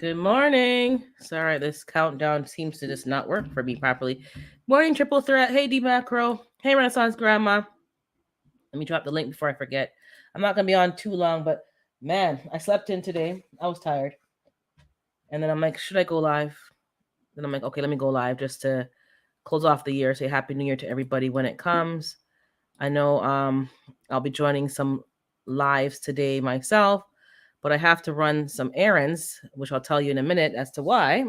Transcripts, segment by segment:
Good morning. Sorry, this countdown seems to just not work for me properly. Morning, Triple Threat. Hey, D Macro. Hey, Renaissance Grandma. Let me drop the link before I forget. I'm not going to be on too long, but man, I slept in today. I was tired. And then I'm like, should I go live? Then I'm like, okay, let me go live just to close off the year. Say Happy New Year to everybody when it comes. I know I'll be joining some lives today myself, but I have to run some errands, which I'll tell you in a minute as to why.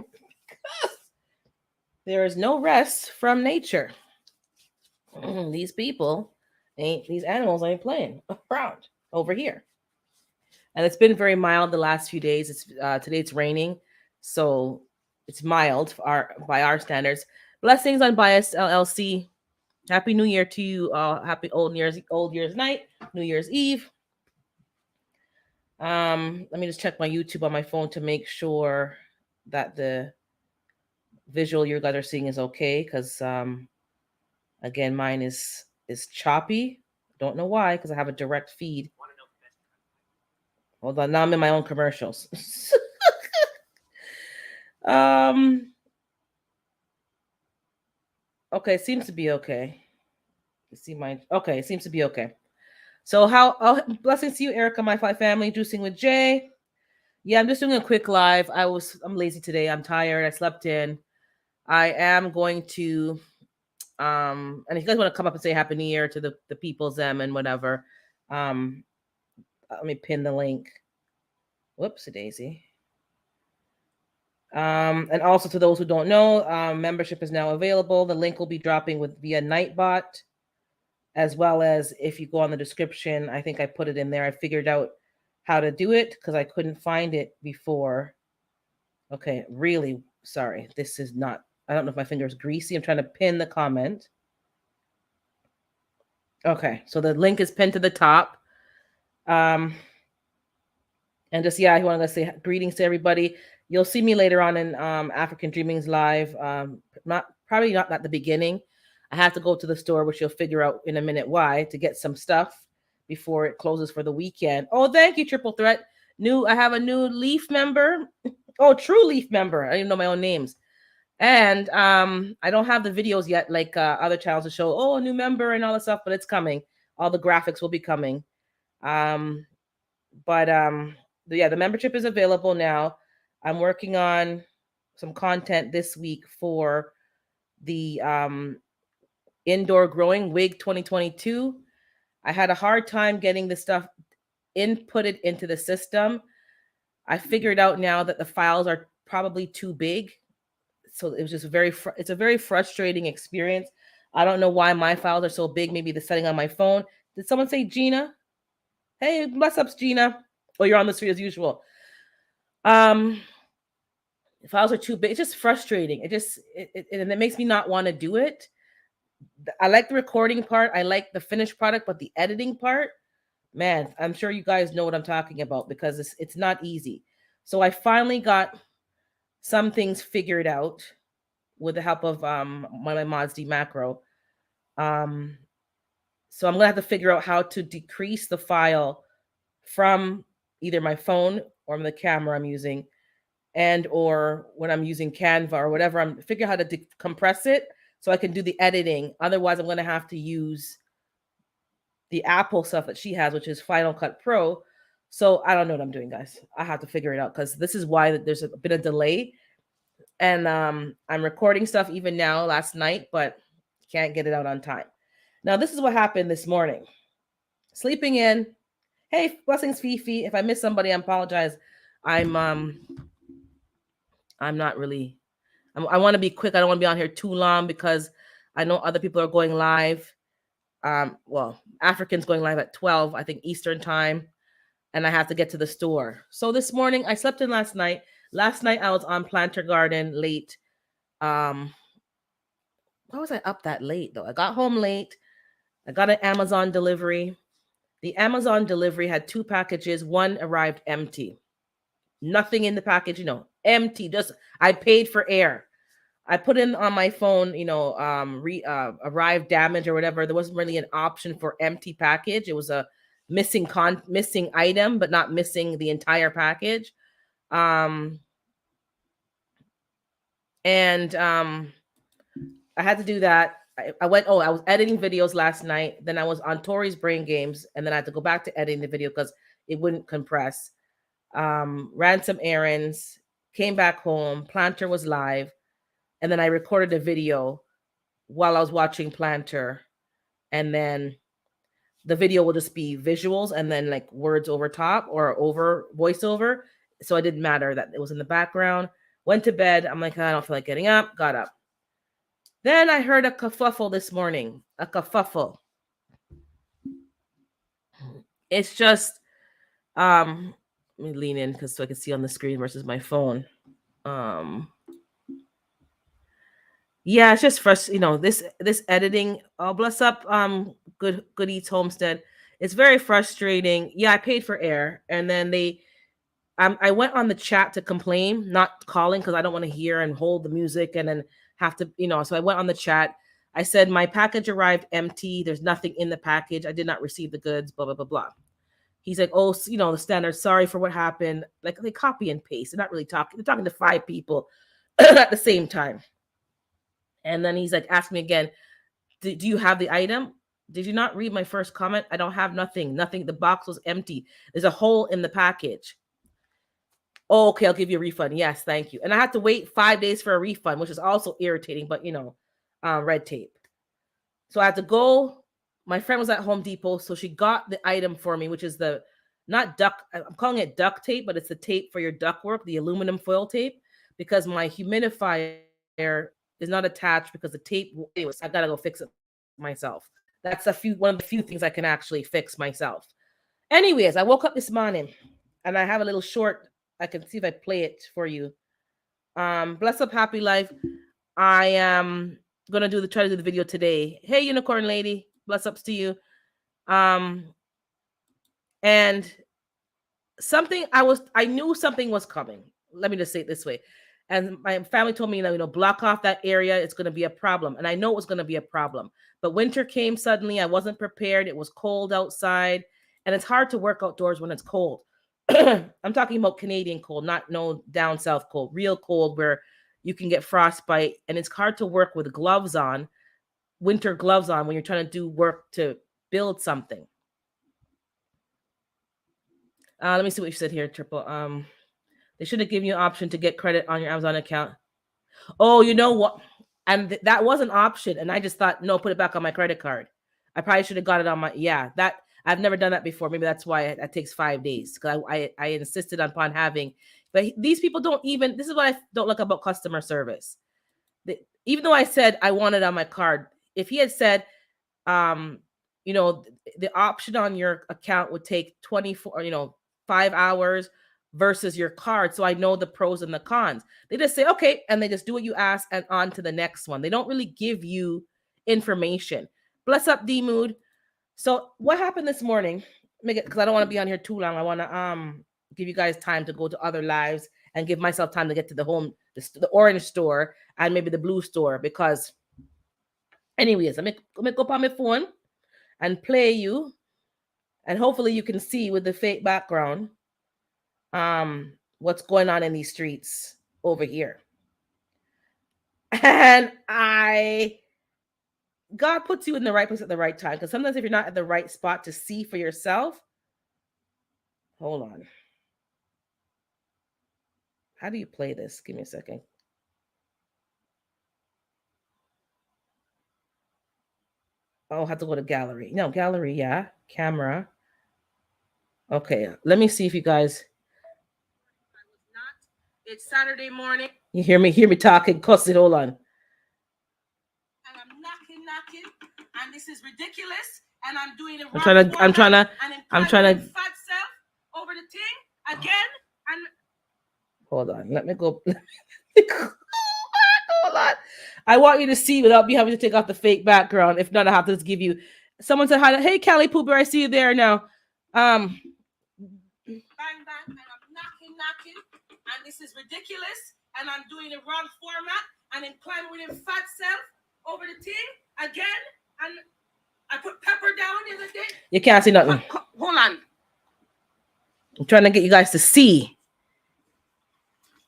There is no rest from nature. These people these animals ain't playing around over here. And it's been very mild the last few days. It's today it's raining, so it's mild by our standards. Blessings Unbiased LLC. Happy New Year to you all. Happy Old Year's night, New Year's Eve. Let me just check my YouTube on my phone to make sure that the visual you guys are seeing is okay, because again, mine is choppy. Don't know why, because I have a direct feed. Hold on, now I'm in my own commercials. um okay, seems to be okay. You see my okay, it seems to be okay. So how blessings to you, Erica, my fly family, juicing with Jay. Yeah, I'm just doing a quick live. I'm lazy today. I'm tired. I slept in. I am going to and if you guys want to come up and say happy new year to the people's them and whatever, um let me pin the link. Whoops a daisy. And also to those who don't know, membership is now available. The link will be dropping via Nightbot, as well as if you go on the description, I think I put it in there. I figured out how to do it because I couldn't find it before. Okay, really sorry. This is not, I don't know if my finger is greasy. I'm trying to pin the comment. Okay, so the link is pinned to the top. And just, yeah, I want to say greetings to everybody. You'll see me later on in African Dreamings Live. Probably not at the beginning. I have to go to the store, which you'll figure out in a minute why, to get some stuff before it closes for the weekend. Oh, thank you, Triple Threat. I have a new Leaf member. Oh, True Leaf member. I don't even know my own names. And I don't have the videos yet, like other channels to show, oh, a new member and all that stuff, but it's coming. All the graphics will be coming. But yeah, the membership is available now. I'm working on some content this week for the indoor growing wig 2022. I had a hard time getting the stuff inputted into the system. I figured out now that the files are probably too big, so it was just it's a very frustrating experience. I don't know why my files are so big. Maybe the setting on my phone. Did someone say Gina? Hey, bless ups, Gina. Oh, you're on the street as usual. The files are too big. It's just frustrating. And it makes me not want to do it. I like the recording part. I like the finished product, but the editing part, man, I'm sure you guys know what I'm talking about because it's not easy. So I finally got some things figured out with the help of one of my mods, D Macro. So I'm gonna have to figure out how to decrease the file from either my phone or the camera I'm using, and or when I'm using Canva or whatever. I'm figuring how to decompress it so I can do the editing. Otherwise, I'm going to have to use the Apple stuff that she has, which is Final Cut Pro. So I don't know what I'm doing, guys. I have to figure it out because this is why there's been a delay. And I'm recording stuff even now last night, but can't get it out on time. Now, this is what happened this morning. Sleeping in. Hey, blessings, Fifi. If I miss somebody, I apologize. I'm not really. I want to be quick. I don't want to be on here too long because I know other people are going live. Well, Africans going live at 12, I think Eastern time, and I have to get to the store. So this morning I slept in last night. Last night I was on Planter Garden late. Why was I up that late though? I got home late. I got an Amazon delivery. The Amazon delivery had 2 packages. One arrived empty. Nothing in the package, empty. Just I paid for air. I put in on my phone, arrived damage or whatever. There wasn't really an option for empty package. It was a missing item, but not missing the entire package. And I had to do that. I was editing videos last night. Then I was on Tori's Brain Games, and then I had to go back to editing the video because it wouldn't compress. Ran some errands, came back home. Planter was live, and then I recorded a video while I was watching Planter, and then the video will just be visuals and then like words over top or over voiceover. So it didn't matter that it was in the background. Went to bed. I'm like, I don't feel like getting up. Got up. Then I heard a kerfuffle this morning. A kerfuffle. It's just, let me lean in because so I can see on the screen versus my phone. Yeah, it's just frustrating. This editing. Oh, bless up. Good Eats Homestead. It's very frustrating. Yeah, I paid for air, and then I went on the chat to complain, not calling because I don't want to hear and hold the music and then have to. So I went on the chat. I said my package arrived empty. There's nothing in the package. I did not receive the goods. Blah blah blah blah. He's like, oh, the standard. Sorry for what happened. Like they copy and paste. They're not really talking. They're talking to 5 people at the same time. And then he's like, ask me again, do you have the item? Did you not read my first comment? I don't have nothing. Nothing. The box was empty. There's a hole in the package. Oh, okay, I'll give you a refund. Yes, thank you. And I had to wait 5 days for a refund, which is also irritating, but red tape. So I had to go. My friend was at Home Depot, so she got the item for me, which is I'm calling it duct tape, but it's the tape for your ductwork, the aluminum foil tape, because my humidifier is not attached because the tape. Anyways, I gotta go fix it myself. That's one of the few things I can actually fix myself. Anyways, I woke up this morning and I have a little short. I can see if I play it for you. Bless up, happy life. I am gonna try to do the video today. Hey, unicorn lady, bless ups to you. And something I knew something was coming. Let me just say it this way. And my family told me, block off that area. It's going to be a problem. And I know it was going to be a problem. But winter came suddenly. I wasn't prepared. It was cold outside. And it's hard to work outdoors when it's cold. I'm talking about Canadian cold, not no down south cold, real cold where you can get frostbite. And it's hard to work with gloves on, winter gloves on, when you're trying to do work to build something. Let me see what you said here, Triple. They should have given you an option to get credit on your Amazon account. Oh, you know what? And that was an option. And I just thought, no, put it back on my credit card. I probably should have got it on my, that I've never done that before. Maybe that's why it takes 5 days. Because I insisted upon having, but these people don't even, this is what I don't like about customer service. Even though I said I want it on my card, if he had said, the option on your account would take 5 hours versus your card, so I know the pros and the cons. They just say, okay, and they just do what you ask and on to the next one. They don't really give you information. Bless up, D-Mood. So what happened this morning, because I don't want to be on here too long. I want to give you guys time to go to other lives and give myself time to get to the orange store and maybe the blue store, because anyways, I'm gonna go up on my phone and play you, and hopefully you can see with the fake background what's going on in these streets over here. And God puts you in the right place at the right time, because sometimes if you're not at the right spot to see for yourself, hold on. How do you play this? Give me a second. Oh, I have to go to gallery. No, gallery, yeah. Camera. Okay, let me see if you guys. It's Saturday morning. You hear me talking, cuss it, hold on. And I'm knocking, and this is ridiculous. And I'm doing it wrong. I'm trying to fat self over the thing again. And hold on, let me go. Hold on. I want you to see without me having to take off the fake background. If not, I have to just give you. Someone said hi. Hey, Callie Pooper, I see you there now. Bang bang, and I'm knocking, and this is ridiculous. And I'm doing the wrong format, and I'm climbing with him fat self over the thing again. And I put pepper down the other day. You can't see nothing. Hold on. I'm trying to get you guys to see.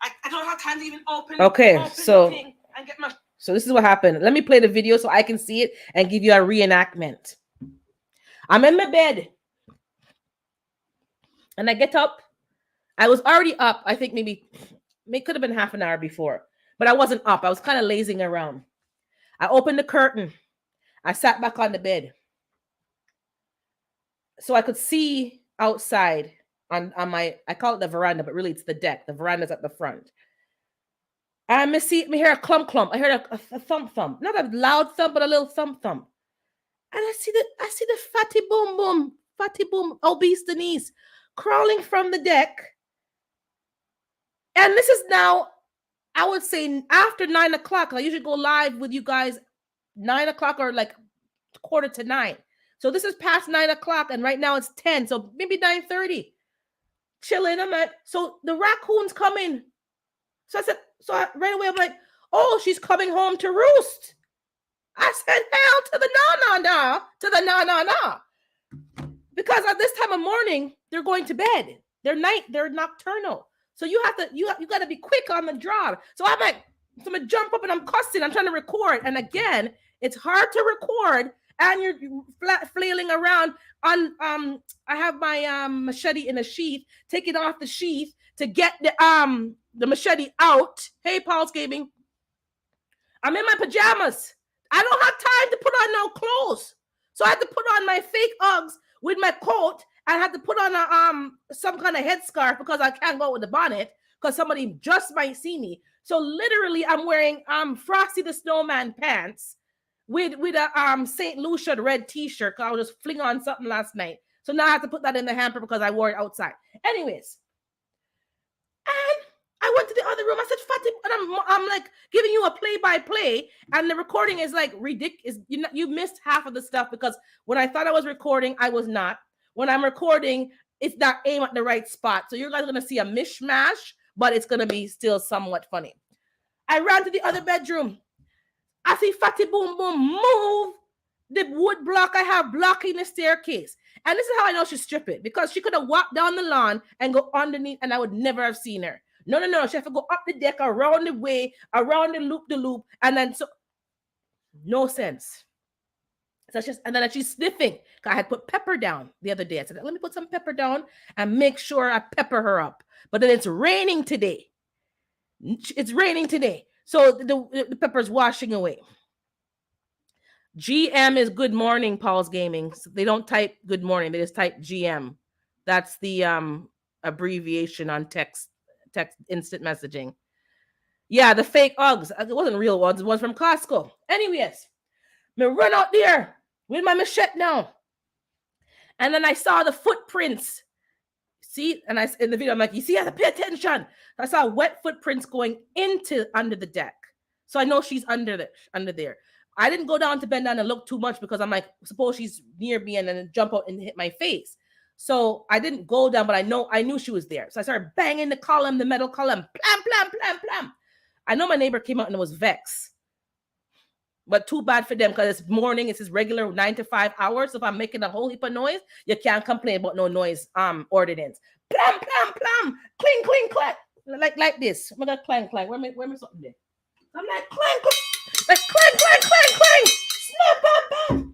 I don't have can't even open so the thing and get my... So this is what happened. Let me play the video so I can see it and give you a reenactment. I'm in my bed. And I get up. I was already up. I think maybe could have been half an hour before. But I wasn't up. I was kind of lazing around. I opened the curtain. I sat back on the bed. So I could see outside on my, I call it the veranda, but really it's the deck. The veranda's at the front. And me hear a clump. I heard a thump. Not a loud thump, but a little thump. And I see the fatty boom, obese Denise, crawling from the deck. And this is now, I would say after 9 o'clock. I usually go live with you guys 9 o'clock or like 8:45. So this is past 9 o'clock, and right now it's 10. So maybe 9:30. Chilling. I'm like, so the raccoon's coming. So I said, right away I'm like, oh, she's coming home to roost. I said, hell to the no. Because at this time of morning, they're going to bed. They're nocturnal. So you got to be quick on the draw. So I'm like, so I'm gonna jump up and I'm cussing. I'm trying to record. And again, it's hard to record and you're flailing around on, I have my machete in a sheath, taking off the sheath to get the machete out. Hey, Paul's Gaming. I'm in my pajamas. I don't have time to put on no clothes. So I had to put on my fake Uggs with my coat. I had to put on some kind of headscarf because I can't go with the bonnet because somebody just might see me. So literally I'm wearing Frosty the Snowman pants with a St. Lucia red t-shirt because I was just fling on something last night. So now I have to put that in the hamper because I wore it outside. Anyways. And I went to the other room. I said, Fatty, and I'm like giving you a play-by-play, and the recording is like ridiculous. You missed half of the stuff because when I thought I was recording, I was not. When I'm recording, it's not aimed at the right spot. So you guys are going to see a mishmash, but it's going to be still somewhat funny. I ran to the other bedroom. I see Fatty Boom move the wood block I have blocking the staircase. And this is how I know she's stripping, because she could have walked down the lawn and go underneath and I would never have seen her. No. She have to go up the deck, around the way, around the loop, and then so no sense. So and then she's sniffing. I had put pepper down the other day. I said, let me put some pepper down and make sure I pepper her up. But then it's raining today. So the pepper's washing away. GM is good morning, Paul's Gaming. So they don't type good morning. They just type GM. That's the abbreviation on text instant messaging. Yeah, the fake Uggs. It wasn't real ones. It was from Costco. Anyways, me run out there with my machete now. And then I saw the footprints. See? And in the video, I'm like, you see, I have to pay attention. I saw wet footprints going under the deck. So I know she's under there. I didn't go down to bend down and look too much because I'm like, suppose she's near me and then jump out and hit my face. So I didn't go down, but I knew she was there. So I started banging the metal column. Plam. I know my neighbor came out and was vexed. But too bad for them because it's morning. It's his regular 9 to 5 hours. So if I'm making a whole heap of noise, you can't complain about no noise ordinance. Plam. Cling, clack. Like this. I'm going to clang. Where me something there? I'm like, clang. Like clang. Snap, bam.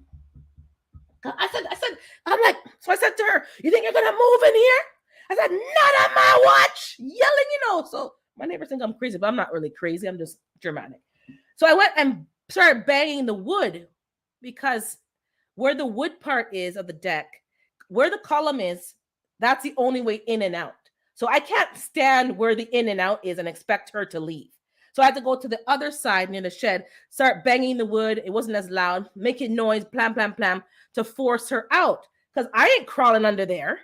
I said to her, you think you're going to move in here? I said, not on my watch. Yelling, So my neighbors think I'm crazy, but I'm not really crazy. I'm just dramatic. So I went and started banging the wood because where the wood part is of the deck, where the column is, that's the only way in and out. So I can't stand where the in and out is and expect her to leave. So I had to go to the other side near the shed, start banging the wood. It wasn't as loud, making noise, plam, to force her out. Because I ain't crawling under there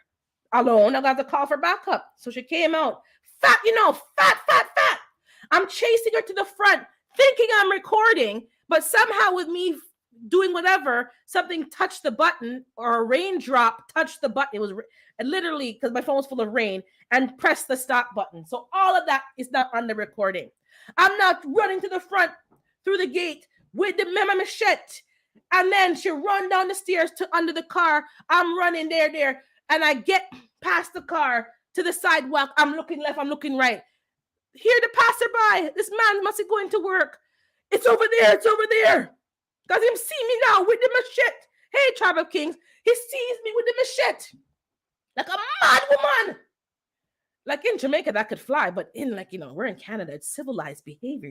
alone. I got to call for backup. So she came out. Fat. I'm chasing her to the front, thinking I'm recording, but somehow with me doing whatever, something touched the button or a raindrop touched the button. It was literally, because my phone was full of rain, and pressed the stop button. So all of that is not on the recording. I'm not running to the front through the gate with the machete. And then she run down the stairs to under the car. I'm running there. And I get past the car to the sidewalk. I'm looking left, I'm looking right. hear the passerby. This man must be going to work. It's over there. It's over there. Does him see me now with the machete? Hey, Tribe of Kings. He sees me with the machete. Like a mad woman. Like in Jamaica, that could fly, but in we're in Canada, it's civilized behavior.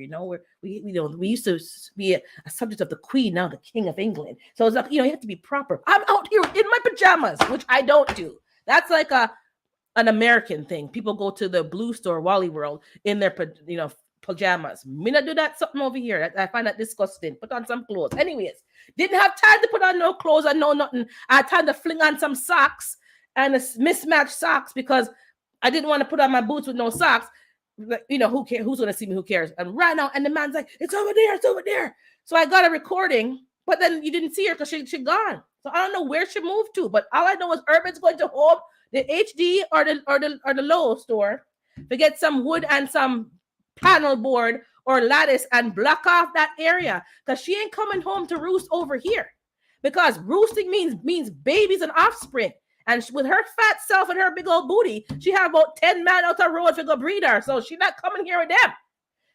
We used to be a subject of the Queen, now the King of England. So it's like you have to be proper. I'm out here in my pajamas, which I don't do. That's like an American thing. People go to the Blue Store, Wally World, in their pajamas. Me not do that something over here. I find that disgusting. Put on some clothes. Anyways, didn't have time to put on no clothes and no nothing. I had time to fling on some socks and a mismatched socks because I didn't want to put on my boots with no socks. Who cares? Who's going to see me? Who cares? And right now, and the man's like, it's over there. It's over there. So I got a recording, but then you didn't see her because she gone. So I don't know where she moved to, but all I know is Urban's going to home, the HD or the Lowe's store to get some wood and some panel board or lattice and block off that area because she ain't coming home to roost over here because roosting means babies and offspring. And with her fat self and her big old booty, she have about 10 men out the road to go breed her. So she's not coming here with them.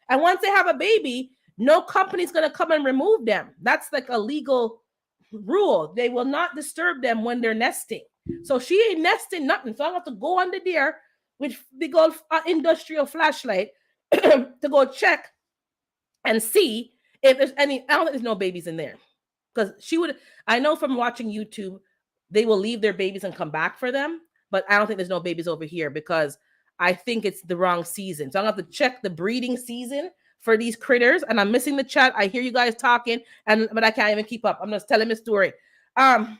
And once they have a baby, no company's going to come and remove them. That's like a legal rule. They will not disturb them when they're nesting. So she ain't nesting nothing. So I have to go under there with big old industrial flashlight to go check and see if there's any. I don't think there's no babies in there. Because I know from watching YouTube, they will leave their babies and come back for them. But I don't think there's no babies over here because I think it's the wrong season. So I'm going to have to check the breeding season for these critters. And I'm missing the chat. I hear you guys talking, but I can't even keep up. I'm just telling my story. Exactly.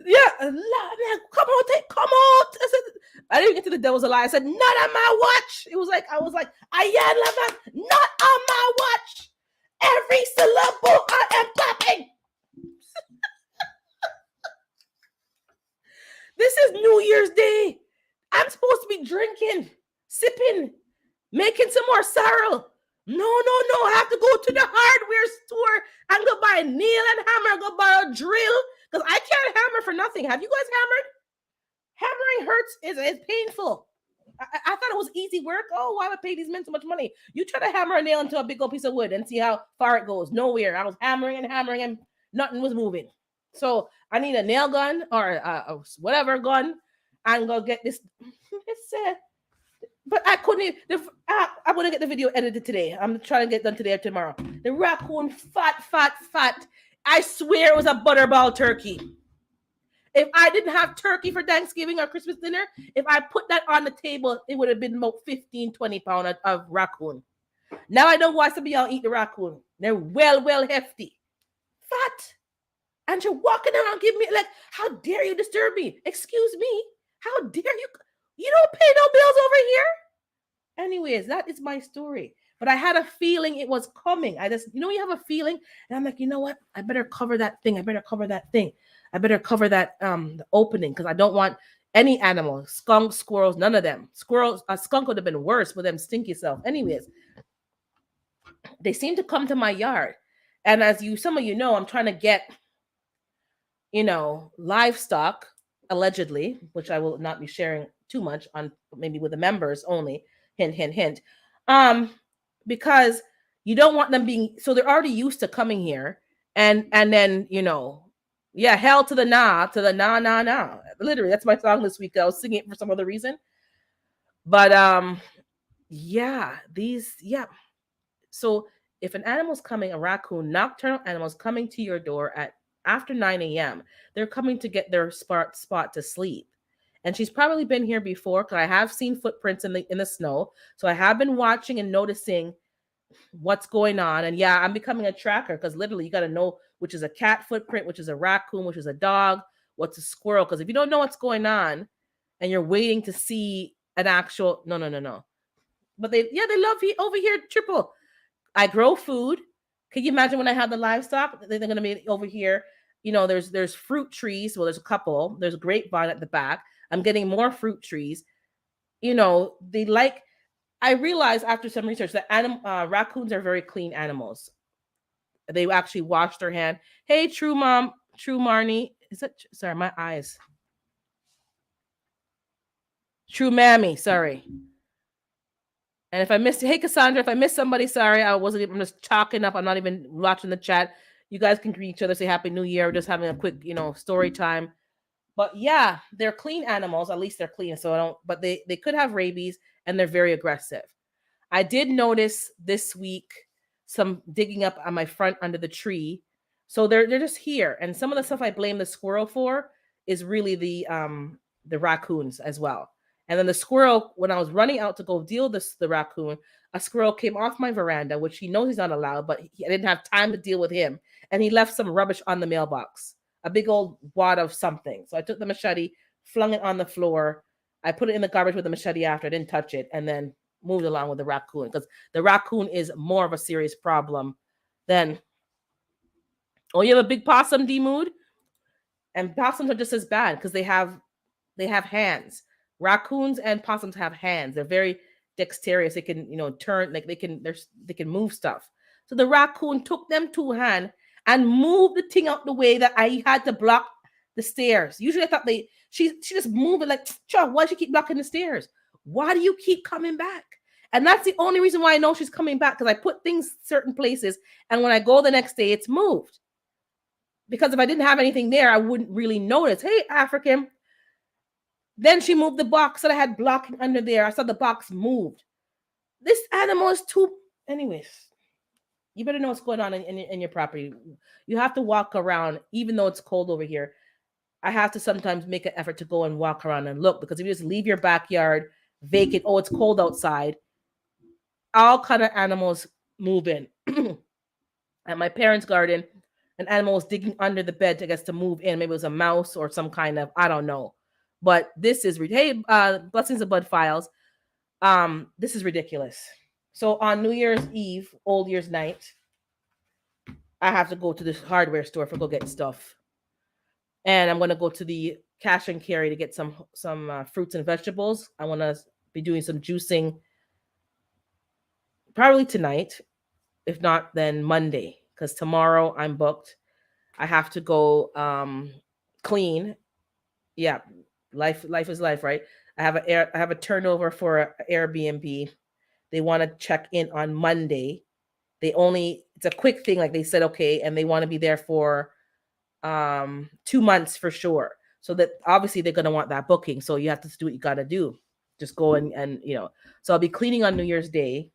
Yeah. Come on. I didn't get to the devil's a lie. I said, not on my watch. I was like, not on my watch. Every syllable I am clapping. This is New Year's Day. I'm supposed to be drinking, sipping, making some more sorrel. No. I have to go to the hardware store and go buy a nail and hammer, go buy a drill. Because I can't hammer for nothing. Have you guys hammered? Hammering hurts. It's painful. I thought it was easy work. Oh, why would I pay these men so much money? You try to hammer a nail into a big old piece of wood and see how far it goes. Nowhere. I was hammering and nothing was moving. So I need a nail gun or whatever gun and go get this. But I couldn't. I'm going to get the video edited today. I'm trying to get done today or tomorrow. The raccoon, fat. I swear it was a butterball turkey. If I didn't have turkey for Thanksgiving or Christmas dinner, if I put that on the table, it would have been about 15, 20 pounds of raccoon. Now I know why some of y'all eat the raccoon. They're well hefty. Fat. And you're walking around giving me, like, how dare you disturb me? Excuse me. How dare you? You don't pay no bills over here? Anyways, that is my story. But I had a feeling it was coming. You have a feeling. And I'm like, you know what? I better cover that thing. I better cover that the opening because I don't want any animal, skunk, squirrels, none of them. Squirrels, a skunk would have been worse with them stinky self. Anyways, they seem to come to my yard. And as some of you know, I'm trying to get, livestock, allegedly, which I will not be sharing too much on, maybe with the members only. Hint. Because you don't want them so they're already used to coming here. And then, yeah, hell to the nah. Literally, that's my song this week. I was singing it for some other reason. But So if an animal's coming, a raccoon, nocturnal animal's coming to your door at after 9 a.m., they're coming to get their spot to sleep. And she's probably been here before because I have seen footprints in the snow. So I have been watching and noticing what's going on. And yeah, I'm becoming a tracker because literally you got to know which is a cat footprint, which is a raccoon, which is a dog, what's a squirrel. Because if you don't know what's going on and you're waiting to see an actual, no. But they love over here, triple. I grow food. Can you imagine when I have the livestock? They're going to be over here. There's fruit trees. Well, there's a couple. There's a grapevine at the back. I'm getting more fruit trees. I realized after some research that raccoons are very clean animals. They actually wash their hand. Hey, True Marnie. Is that, sorry, my eyes. True Mammy, sorry. And if I missed, hey Cassandra, if I missed somebody, sorry, I wasn't. I'm just chalking up. I'm not even watching the chat. You guys can greet each other, say Happy New Year. We're just having a quick, story time. But yeah, they're clean animals. At least they're clean. So I don't. But they could have rabies, and they're very aggressive. I did notice this week some digging up on my front under the tree. So they're just here. And some of the stuff I blame the squirrel for is really the raccoons as well. And then the squirrel, when I was running out to go deal with the raccoon, a squirrel came off my veranda, which he knows he's not allowed, but I didn't have time to deal with him. And he left some rubbish on the mailbox, a big old wad of something. So I took the machete, flung it on the floor. I put it in the garbage with the machete after. I didn't touch it. And then moved along with the raccoon, because the raccoon is more of a serious problem than, oh, you have a big possum, D-Mood? And possums are just as bad because they have hands. Raccoons and possums have hands. They're very dexterous. They can, turn, like they can move stuff. So the raccoon took them two hands and moved the thing out the way that I had to block the stairs. Usually I thought she just moved it like, why does she keep blocking the stairs? Why do you keep coming back? And that's the only reason why I know she's coming back, because I put things certain places, and when I go the next day, it's moved. Because if I didn't have anything there, I wouldn't really notice. Hey, African. Then she moved the box that I had blocking under there. I saw the box moved. This animal is too... Anyways, you better know what's going on in your property. You have to walk around, even though it's cold over here. I have to sometimes make an effort to go and walk around and look, because if you just leave your backyard vacant, oh, it's cold outside, all kind of animals move in. At my parents' garden, an animal was digging under the bed, I guess, to move in. Maybe it was a mouse or some kind of, I don't know. But this is, hey, Blessings of Bud Files. This is ridiculous. So on New Year's Eve, Old Year's night, I have to go to this hardware store for go get stuff. And I'm going to go to the cash and carry to get some fruits and vegetables. I want to be doing some juicing probably tonight. If not, then Monday, because tomorrow I'm booked. I have to go clean. Yeah, life is life, right? I have a turnover for an Airbnb. They want to check in on Monday. It's a quick thing, like they said, okay, and they want to be there for 2 months for sure. So that obviously they're gonna want that booking. So you have to do what you gotta do. Just go and So I'll be cleaning on New Year's Day.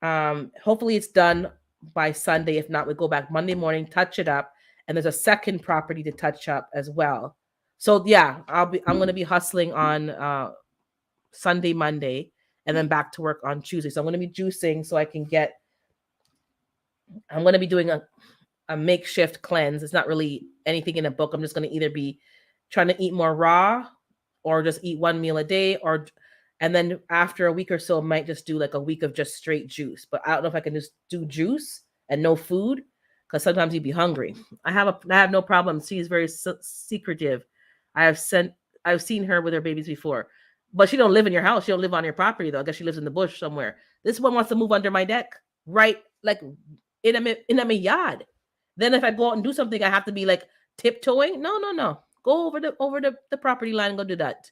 Hopefully it's done by Sunday. If not, we go back Monday morning, touch it up, and there's a second property to touch up as well. So yeah, I'm gonna be hustling on Sunday, Monday, and then back to work on Tuesday. So I'm gonna be juicing so I can I'm gonna be doing a makeshift cleanse. It's not really anything in a book. I'm just gonna either be trying to eat more raw, or just eat one meal a day, and then after a week or so, I might just do like a week of just straight juice. But I don't know if I can just do juice and no food, because sometimes you'd be hungry. I have no problem. She's very secretive. I've seen her with her babies before, but she don't live in your house. She don't live on your property though. I guess she lives in the bush somewhere. This one wants to move under my deck, right? Like in a yard. Then if I go out and do something, I have to be like tiptoeing. No. Go over the property line and go do that.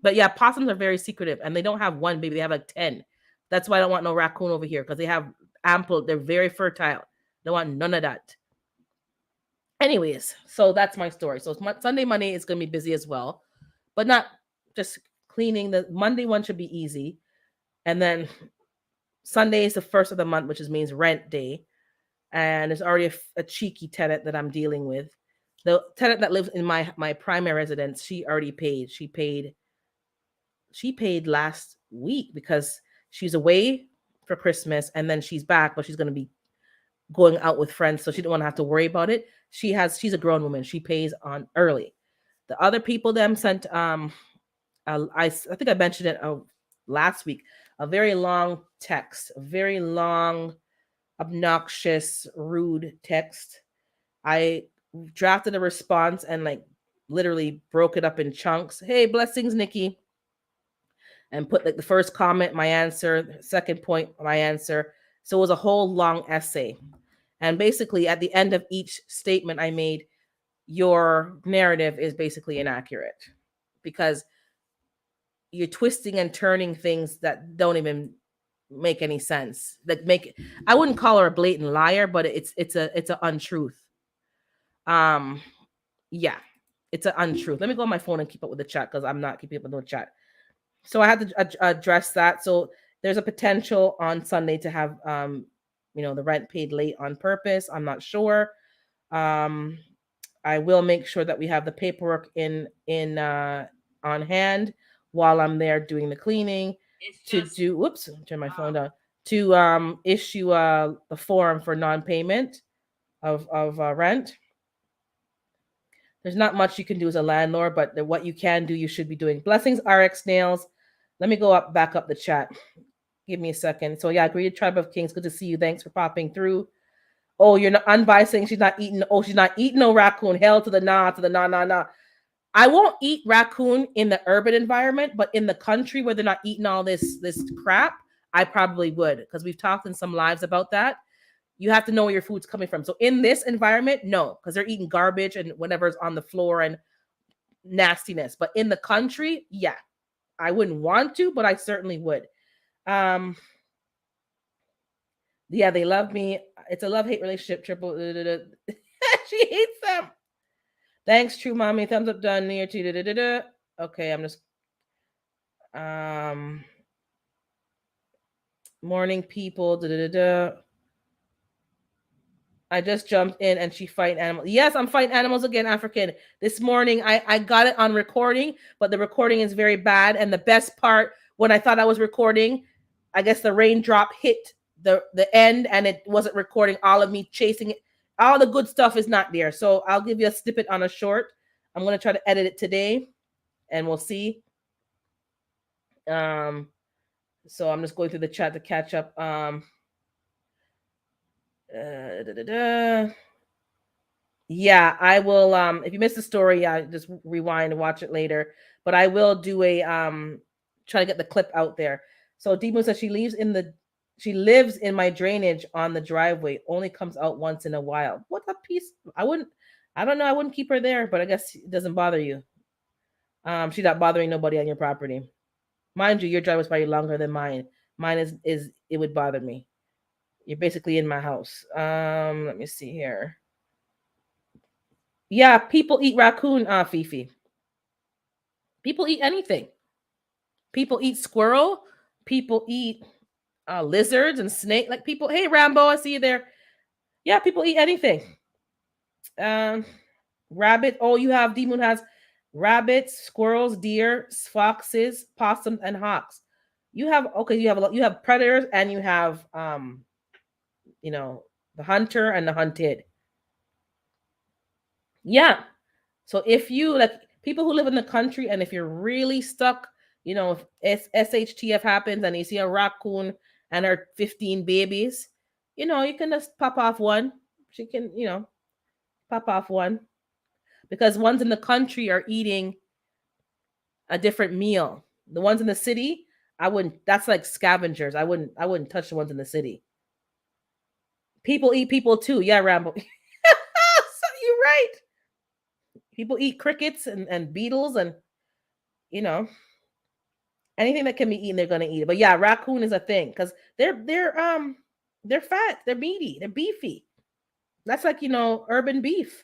But yeah, possums are very secretive, and they don't have one baby. They have like 10. That's why I don't want no raccoon over here, because they have ample. They're very fertile. Don't want none of that. Anyways, so that's my story. So Sunday, Monday is going to be busy as well, but not just cleaning. The Monday one should be easy. And then Sunday is the first of the month, which means rent day. And there's already a cheeky tenant that I'm dealing with. The tenant that lives in my primary residence, she already paid. She paid last week because she's away for Christmas, and then she's back, but she's going to be going out with friends, so she didn't want to have to worry about it. She's a grown woman. She pays on early. The other people them sent I think I mentioned it last week, a very long text, a very long, obnoxious, rude text. I drafted a response and like literally broke it up in chunks. Hey, blessings, Nikki. And put like the first comment, my answer, second point, my answer. So it was a whole long essay. And basically at the end of each statement I made, your narrative is basically inaccurate, because you're twisting and turning things that don't even make any sense. I wouldn't call her a blatant liar, but it's an untruth. Um, yeah, it's an untruth. Let me go on my phone and keep up with the chat because I'm not keeping up with the chat. So I had to address that. So there's a potential on Sunday to have the rent paid late on purpose. I'm not sure. I will make sure that we have the paperwork in on hand while I'm there doing the cleaning whoops, turn my phone down, to issue the form for non-payment of rent. There's not much you can do as a landlord, but what you can do, you should be doing. Blessings RX Nails. Let me go back up the chat. Give me a second. So yeah, greeted Tribe of Kings. Good to see you. Thanks for popping through. Oh, you're not unbiased saying she's not eating. Oh, she's not eating no raccoon. Hell to the nah, nah. I won't eat raccoon in the urban environment, but in the country where they're not eating all this crap, I probably would, because we've talked in some lives about that. You have to know where your food's coming from. So in this environment, no, because they're eating garbage and whatever's on the floor and nastiness. But in the country, yeah, I wouldn't want to, but I certainly would. Yeah, they love me. It's a love-hate relationship. Triple. She hates them. Thanks, True Mommy. Thumbs up done near to. Okay, I'm just morning people. I just jumped in and she fighting animals. Yes, I'm fighting animals again, African. This morning I got it on recording, but the recording is very bad. And the best part, when I thought I was recording, I guess the raindrop hit the end and it wasn't recording all of me chasing it. All the good stuff is not there. So I'll give you a snippet on a short. I'm going to try to edit it today and we'll see. So I'm just going through the chat to catch up. Yeah, I will. If you missed the story, just rewind and watch it later. But I will do a try to get the clip out there. So Demo says she lives in my drainage on the driveway. Only comes out once in a while. What a piece! I don't know. I wouldn't keep her there, but I guess it doesn't bother you. She's not bothering nobody on your property. Mind you, your drive was probably longer than mine. Mine is it would bother me. You're basically in my house. Let me see here. Yeah, people eat raccoon, Fifi. People eat anything. People eat squirrel. People eat lizards and snake. Like people, hey Rambo, I see you there. Yeah, people eat anything. Rabbit. Oh, you have D-Moon has rabbits, squirrels, deer, foxes, possums, and hawks. You have predators and you have the hunter and the hunted. Yeah. So if you like people who live in the country and if you're really stuck, if SHTF happens and you see a raccoon and her 15 babies, you can just pop off one. She can, pop off one. Because ones in the country are eating a different meal. The ones in the city, that's like scavengers. I wouldn't touch the ones in the city. People eat people too. Yeah, Rambo. So you're right. People eat crickets and beetles and anything that can be eaten, they're gonna eat it. But yeah, raccoon is a thing because they're fat, they're meaty, they're beefy. That's like urban beef,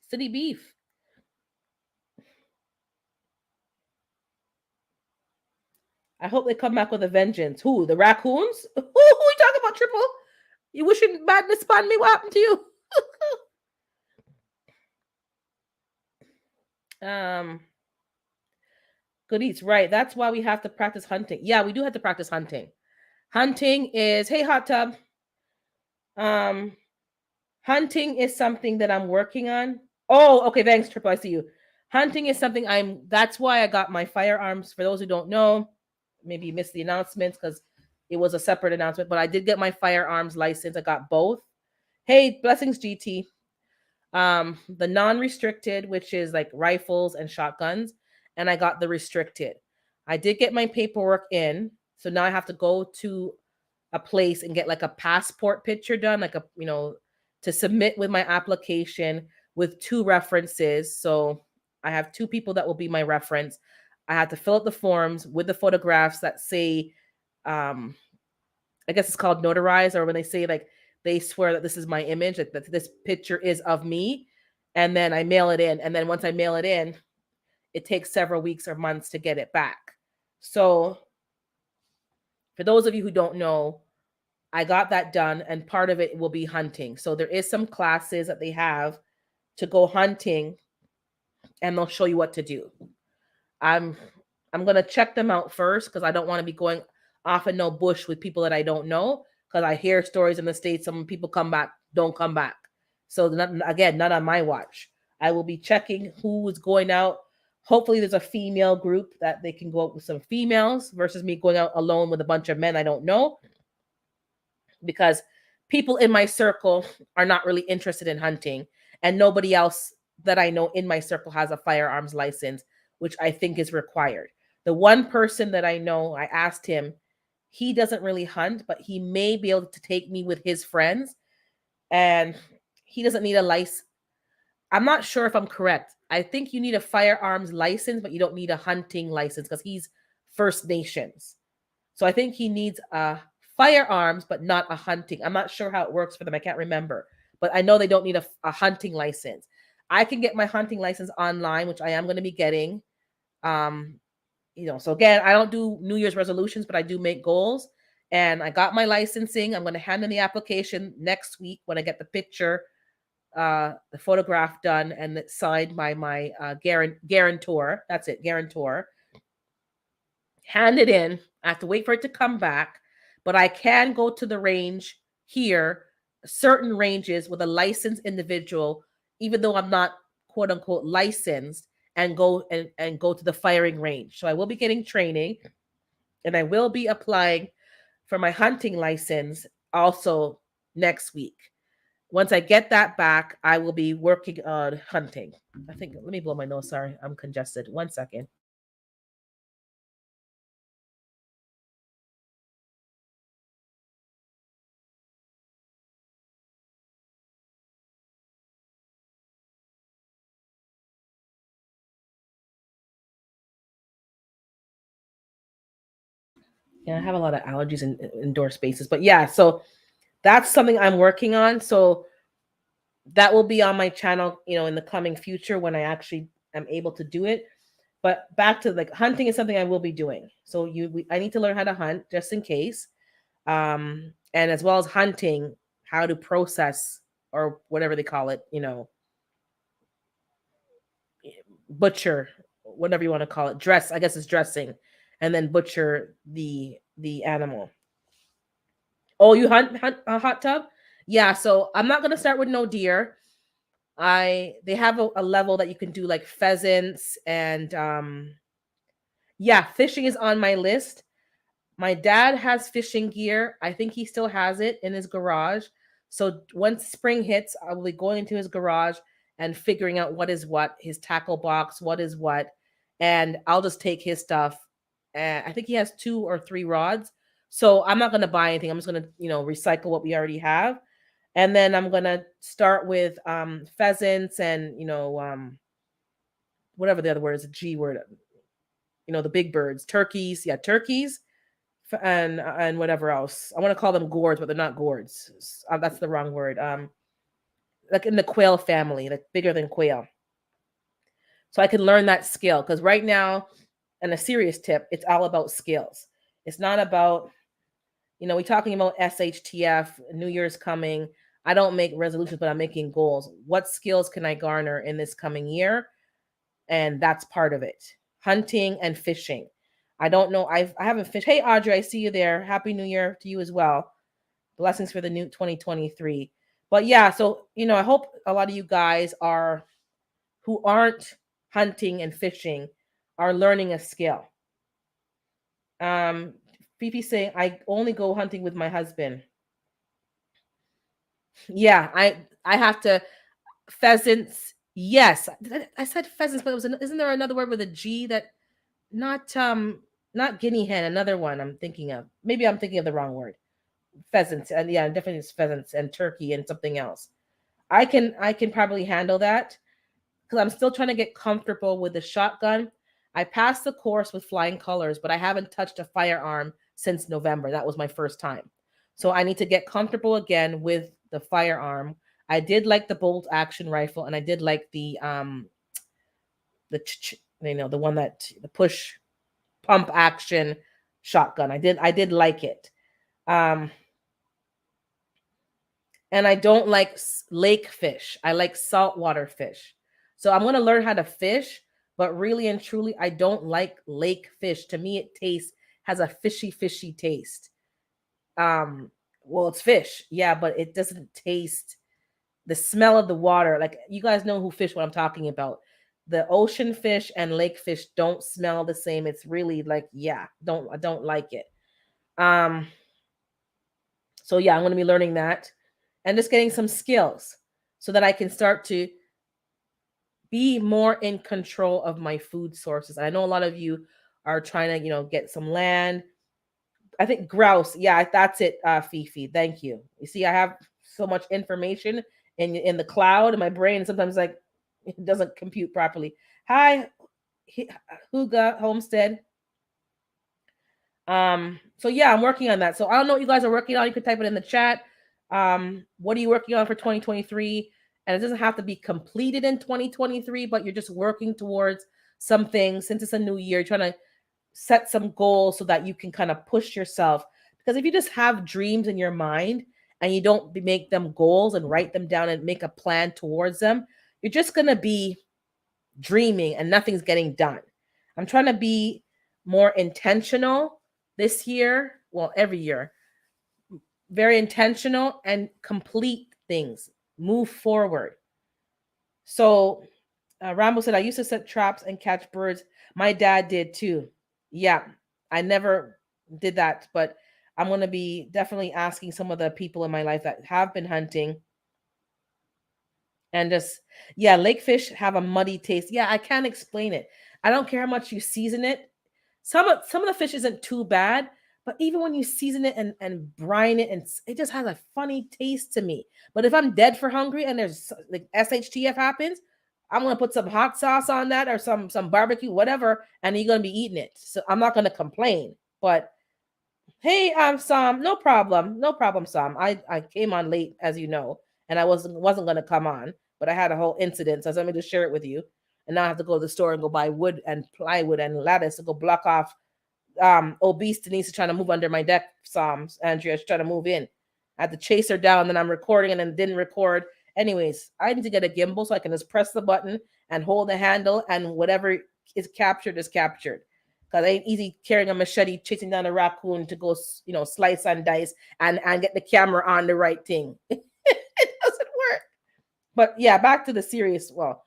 city beef. I hope they come back with a vengeance. Who? The raccoons? Who you talking about, Triple? You wishing badness upon me? What happened to you? Good eats, right. That's why we have to practice hunting. Yeah, we do have to practice hunting. Hunting is, hey, hot tub. Hunting is something that I'm working on. Oh, okay. Thanks, Triple. I see you. Hunting is something that's why I got my firearms. For those who don't know, maybe you missed the announcements because it was a separate announcement, but I did get my firearms license. I got both. Hey, blessings, GT. The non-restricted, which is like rifles and shotguns, and I got the restricted. I did get my paperwork in, so now I have to go to a place and get like a passport picture done, like to submit with my application with 2 references. So I have 2 people that will be my reference. I have to fill out the forms with the photographs that say, I guess it's called notarized, or when they say like they swear that this is my image, like that this picture is of me, and then I mail it in. And then once I mail it in, it takes several weeks or months to get it back. So for those of you who don't know, I got that done, and part of it will be hunting. So there is some classes that they have to go hunting, and they'll show you what to do. I'm I'm gonna check them out first because I don't want to be going off in no bush with people that I don't know. Because I hear stories in the States, some people come back, don't come back. So again, not on my watch. I will be checking who is going out. Hopefully, there's a female group that they can go out with some females versus me going out alone with a bunch of men I don't know. Because people in my circle are not really interested in hunting, and nobody else that I know in my circle has a firearms license, which I think is required. The one person that I know, I asked him, he doesn't really hunt, but he may be able to take me with his friends, and he doesn't need a license. I'm not sure if I'm correct. I think you need a firearms license, but you don't need a hunting license because he's First Nations. So I think he needs a firearms, but not a hunting. I'm not sure how it works for them. I can't remember, but I know they don't need a hunting license. I can get my hunting license online, which I am going to be getting. Um, so again, I don't do New Year's resolutions, but I do make goals. And I got my licensing. I'm going to hand in the application next week when I get the picture, the photograph done, and it's signed by my guarantor. That's it, guarantor. Hand it in. I have to wait for it to come back, but I can go to the range here, certain ranges with a licensed individual, even though I'm not quote unquote licensed, and go to the firing range. So I will be getting training, and I will be applying for my hunting license also next week. Once I get that back, I will be working on hunting. I think, let me blow my nose. Sorry, I'm congested. 1 second. Yeah, I have a lot of allergies in indoor spaces. But yeah, so that's something I'm working on. So that will be on my channel, in the coming future when I actually am able to do it. But back to like hunting is something I will be doing. So I need to learn how to hunt just in case. And as well as hunting, how to process or whatever they call it, butcher, whatever you want to call it, dress, I guess it's dressing, and then butcher the animal. Oh, you hunt a hot tub? Yeah, so I'm not gonna start with no deer. They have a level that you can do like pheasants and yeah, fishing is on my list. My dad has fishing gear. I think he still has it in his garage. So once spring hits, I will be going into his garage and figuring out what is what, his tackle box, what is what, and I'll just take his stuff. And I think he has 2 or 3 rods. So I'm not going to buy anything. I'm just going to, recycle what we already have. And then I'm going to start with pheasants and, whatever the other word is, a G word, the big birds, turkeys. Yeah, turkeys and whatever else. I want to call them gourds, but they're not gourds. That's the wrong word. Like in the quail family, like bigger than quail. So I can learn that skill because right now, and a serious tip, it's all about skills. It's not about, we're talking about SHTF, New Year's coming. I don't make resolutions, but I'm making goals. What skills can I garner in this coming year? And that's part of it. Hunting and fishing. I don't know. I haven't fished. Hey, Audrey, I see you there. Happy New Year to you as well. Blessings for the new 2023. But yeah, so, I hope a lot of you guys who aren't hunting and fishing are learning a skill. Fifi saying, I only go hunting with my husband. Yeah, I have to pheasants. Yes, I said pheasants, but isn't there another word with a G that not guinea hen, another one I'm thinking of. Maybe I'm thinking of the wrong word. Pheasants, and yeah, definitely it's pheasants and turkey and something else. I can probably handle that because I'm still trying to get comfortable with the shotgun. I passed the course with flying colors, but I haven't touched a firearm since November. That was my first time. So I need to get comfortable again with the firearm. I did like the bolt action rifle, and I did like the one that the push pump action shotgun. I did like it. Um and I don't like lake fish. I like saltwater fish. So I'm going to learn how to fish, but really and truly I don't like lake fish. To me it tastes has a fishy taste. Um well, it's fish. Yeah, but it doesn't taste the smell of the water. Like, you guys know who fish what I'm talking about. The ocean fish and lake fish don't smell the same. It's really like, yeah, I don't like it. Um so yeah, I'm going to be learning that and just getting some skills so that I can start to be more in control of my food sources. I know a lot of you are trying to, get some land. I think grouse. Yeah, that's it, Fifi. Thank you. You see, I have so much information in the cloud in my brain. Sometimes like it doesn't compute properly. Hi, Huga Homestead. So yeah, I'm working on that. So I don't know what you guys are working on. You could type it in the chat. What are you working on for 2023? And it doesn't have to be completed in 2023, but you're just working towards something. Since it's a new year, you're trying to set some goals so that you can kind of push yourself. Because if you just have dreams in your mind and you don't make them goals and write them down and make a plan towards them, you're just going to be dreaming and nothing's getting done. I'm trying to be more intentional this year, well, every year, very intentional and complete things, move forward. So, Rambo said, I used to set traps and catch birds. My dad did too. Yeah, I never did that, but I'm going to be definitely asking some of the people in my life that have been hunting and just, yeah, lake fish have a muddy taste. Yeah, I can't explain it. I don't care how much you season it. Some of the fish isn't too bad, but even when you season it and brine it, and it just has a funny taste to me. But if I'm dead for hungry and there's like SHTF happens, I'm gonna put some hot sauce on that or some barbecue, whatever, and you're gonna be eating it. So I'm not gonna complain. But hey, Sam, no problem, Sam. I came on late, as you know, and I wasn't gonna come on, but I had a whole incident, so let me just share it with you. And now I have to go to the store and go buy wood and plywood and lattice to go block off obese Denise is trying to move under my deck. Psalms Andrea's trying to move in. I had to chase her down, then I'm recording and then didn't record. Anyways, I need to get a gimbal so I can just press the button and hold the handle, and whatever is captured is captured. Because it ain't easy carrying a machete chasing down a raccoon to go, slice and dice and get the camera on the right thing. It doesn't work. But yeah, back to the serious. Well,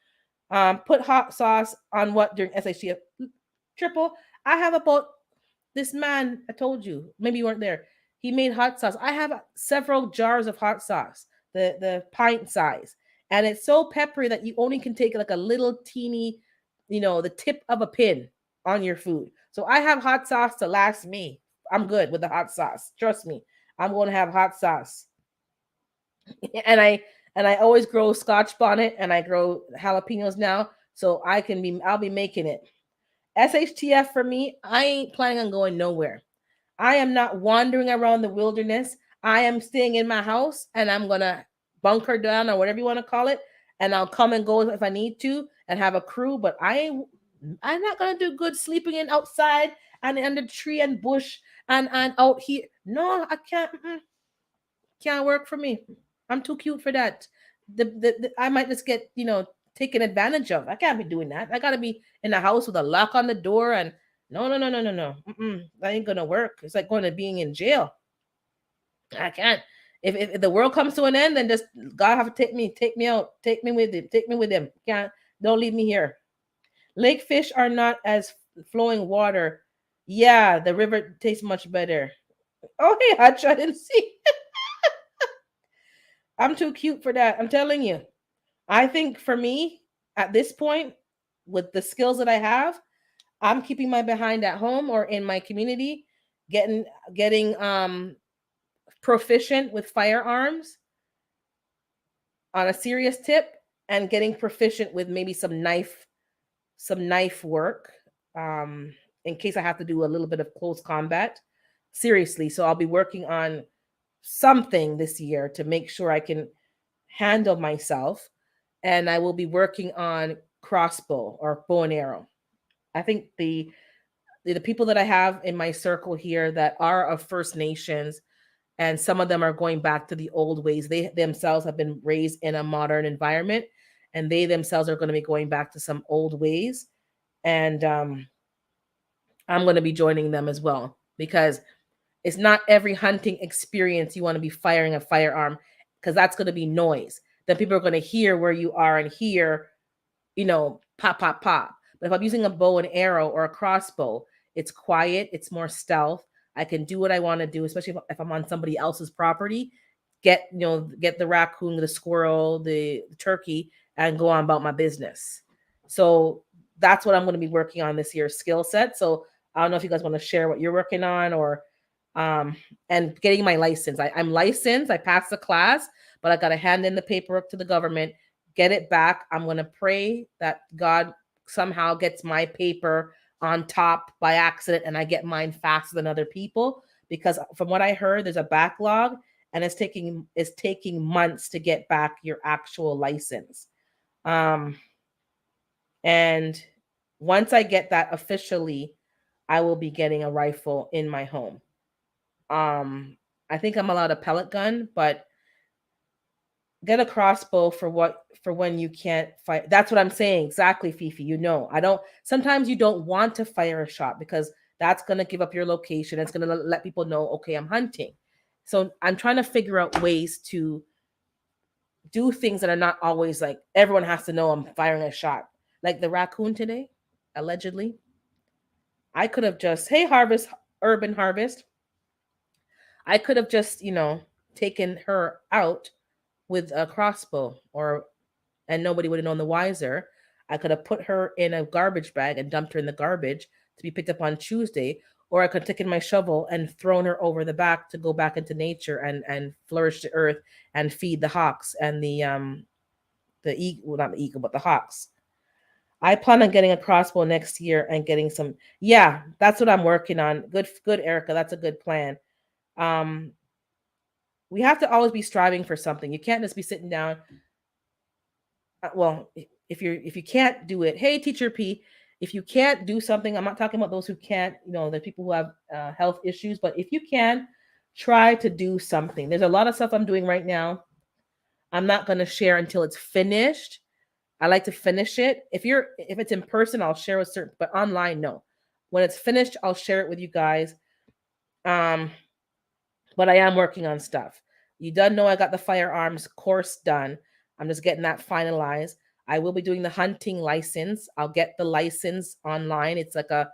put hot sauce on what during SHTF triple. I have about this man, I told you, maybe you weren't there. He made hot sauce. I have several jars of hot sauce, the pint size, and it's so peppery that you only can take like a little teeny, the tip of a pin on your food. So I have hot sauce to last me. I'm good with the hot sauce. Trust me, I'm going to have hot sauce. And I always grow Scotch bonnet and I grow jalapenos now, so I'll be making it. SHTF for me, I ain't planning on going nowhere. I am not wandering around the wilderness. I am staying in my house and I'm going to bunker down or whatever you want to call it. And I'll come and go if I need to and have a crew. But I'm not going to do good sleeping in outside and under tree and bush and out here. No, I can't. Can't work for me. I'm too cute for that. I might just get, taken advantage of. I can't be doing that. I got to be in a house with a lock on the door and no. That ain't gonna work. It's like going to being in jail. I can't. If the world comes to an end, then just God have to take me out, take me with him. Can't don't leave me here. Lake fish are not as flowing water. Yeah, the river tastes much better. Oh hey, Hutch, I didn't see. I'm too cute for that. I'm telling you. I think for me, at this point, with the skills that I have, I'm keeping my behind at home or in my community, getting proficient with firearms on a serious tip, and getting proficient with maybe some knife work. in case I have to do a little bit of close combat. Seriously. So I'll be working on something this year to make sure I can handle myself. And I will be working on crossbow or bow and arrow. I think the people that I have in my circle here that are of First Nations, and some of them are going back to the old ways. They themselves have been raised in a modern environment, and they themselves are going to be going back to some old ways. And I'm going to be joining them as well, because it's not every hunting experience you want to be firing a firearm, because that's going to be noise. Then people are going to hear where you are and hear, pop, pop, pop. But if I'm using a bow and arrow or a crossbow, it's quiet, it's more stealth. I can do what I want to do, especially if I'm on somebody else's property. Get the raccoon, the squirrel, the turkey, and go on about my business. So that's what I'm going to be working on this year's skill set. So I don't know if you guys want to share what you're working on, or and getting my license. I'm licensed. I passed the class, but I got to hand in the paperwork to the government, get it back. I'm going to pray that God somehow gets my paper on top by accident and I get mine faster than other people, because from what I heard, there's a backlog, and it's taking months to get back your actual license. And once I get that officially, I will be getting a rifle in my home. I think I'm allowed a pellet gun, but get a crossbow for when you can't fight. That's what I'm saying. Exactly, Fifi. Sometimes you don't want to fire a shot, because that's going to give up your location. It's going to let people know, okay, I'm hunting. So I'm trying to figure out ways to do things that are not always like everyone has to know I'm firing a shot. Like the raccoon today, allegedly. I could have just, hey, Urban Harvest. I could have just, taken her out with a crossbow, and nobody would have known the wiser. I could have put her in a garbage bag and dumped her in the garbage to be picked up on Tuesday, or I could have taken my shovel and thrown her over the back to go back into nature and flourish the earth and feed the hawks and the eagle, well, not the eagle, but the hawks. I plan on getting a crossbow next year and getting some. Yeah, that's what I'm working on. Good, Erica. That's a good plan. Um, we have to always be striving for something. You can't just be sitting down. Well, if you can't do it, hey, Teacher P, if you can't do something, I'm not talking about those who can't. The people who have health issues, but if you can, try to do something. There's a lot of stuff I'm doing right now. I'm not going to share until it's finished. I like to finish it. If it's in person, I'll share with certain, but online, no. When it's finished, I'll share it with you guys. But I am working on stuff. You done know I got the firearms course done. I'm just getting that finalized. I will be doing the hunting license. I'll get the license online. It's like a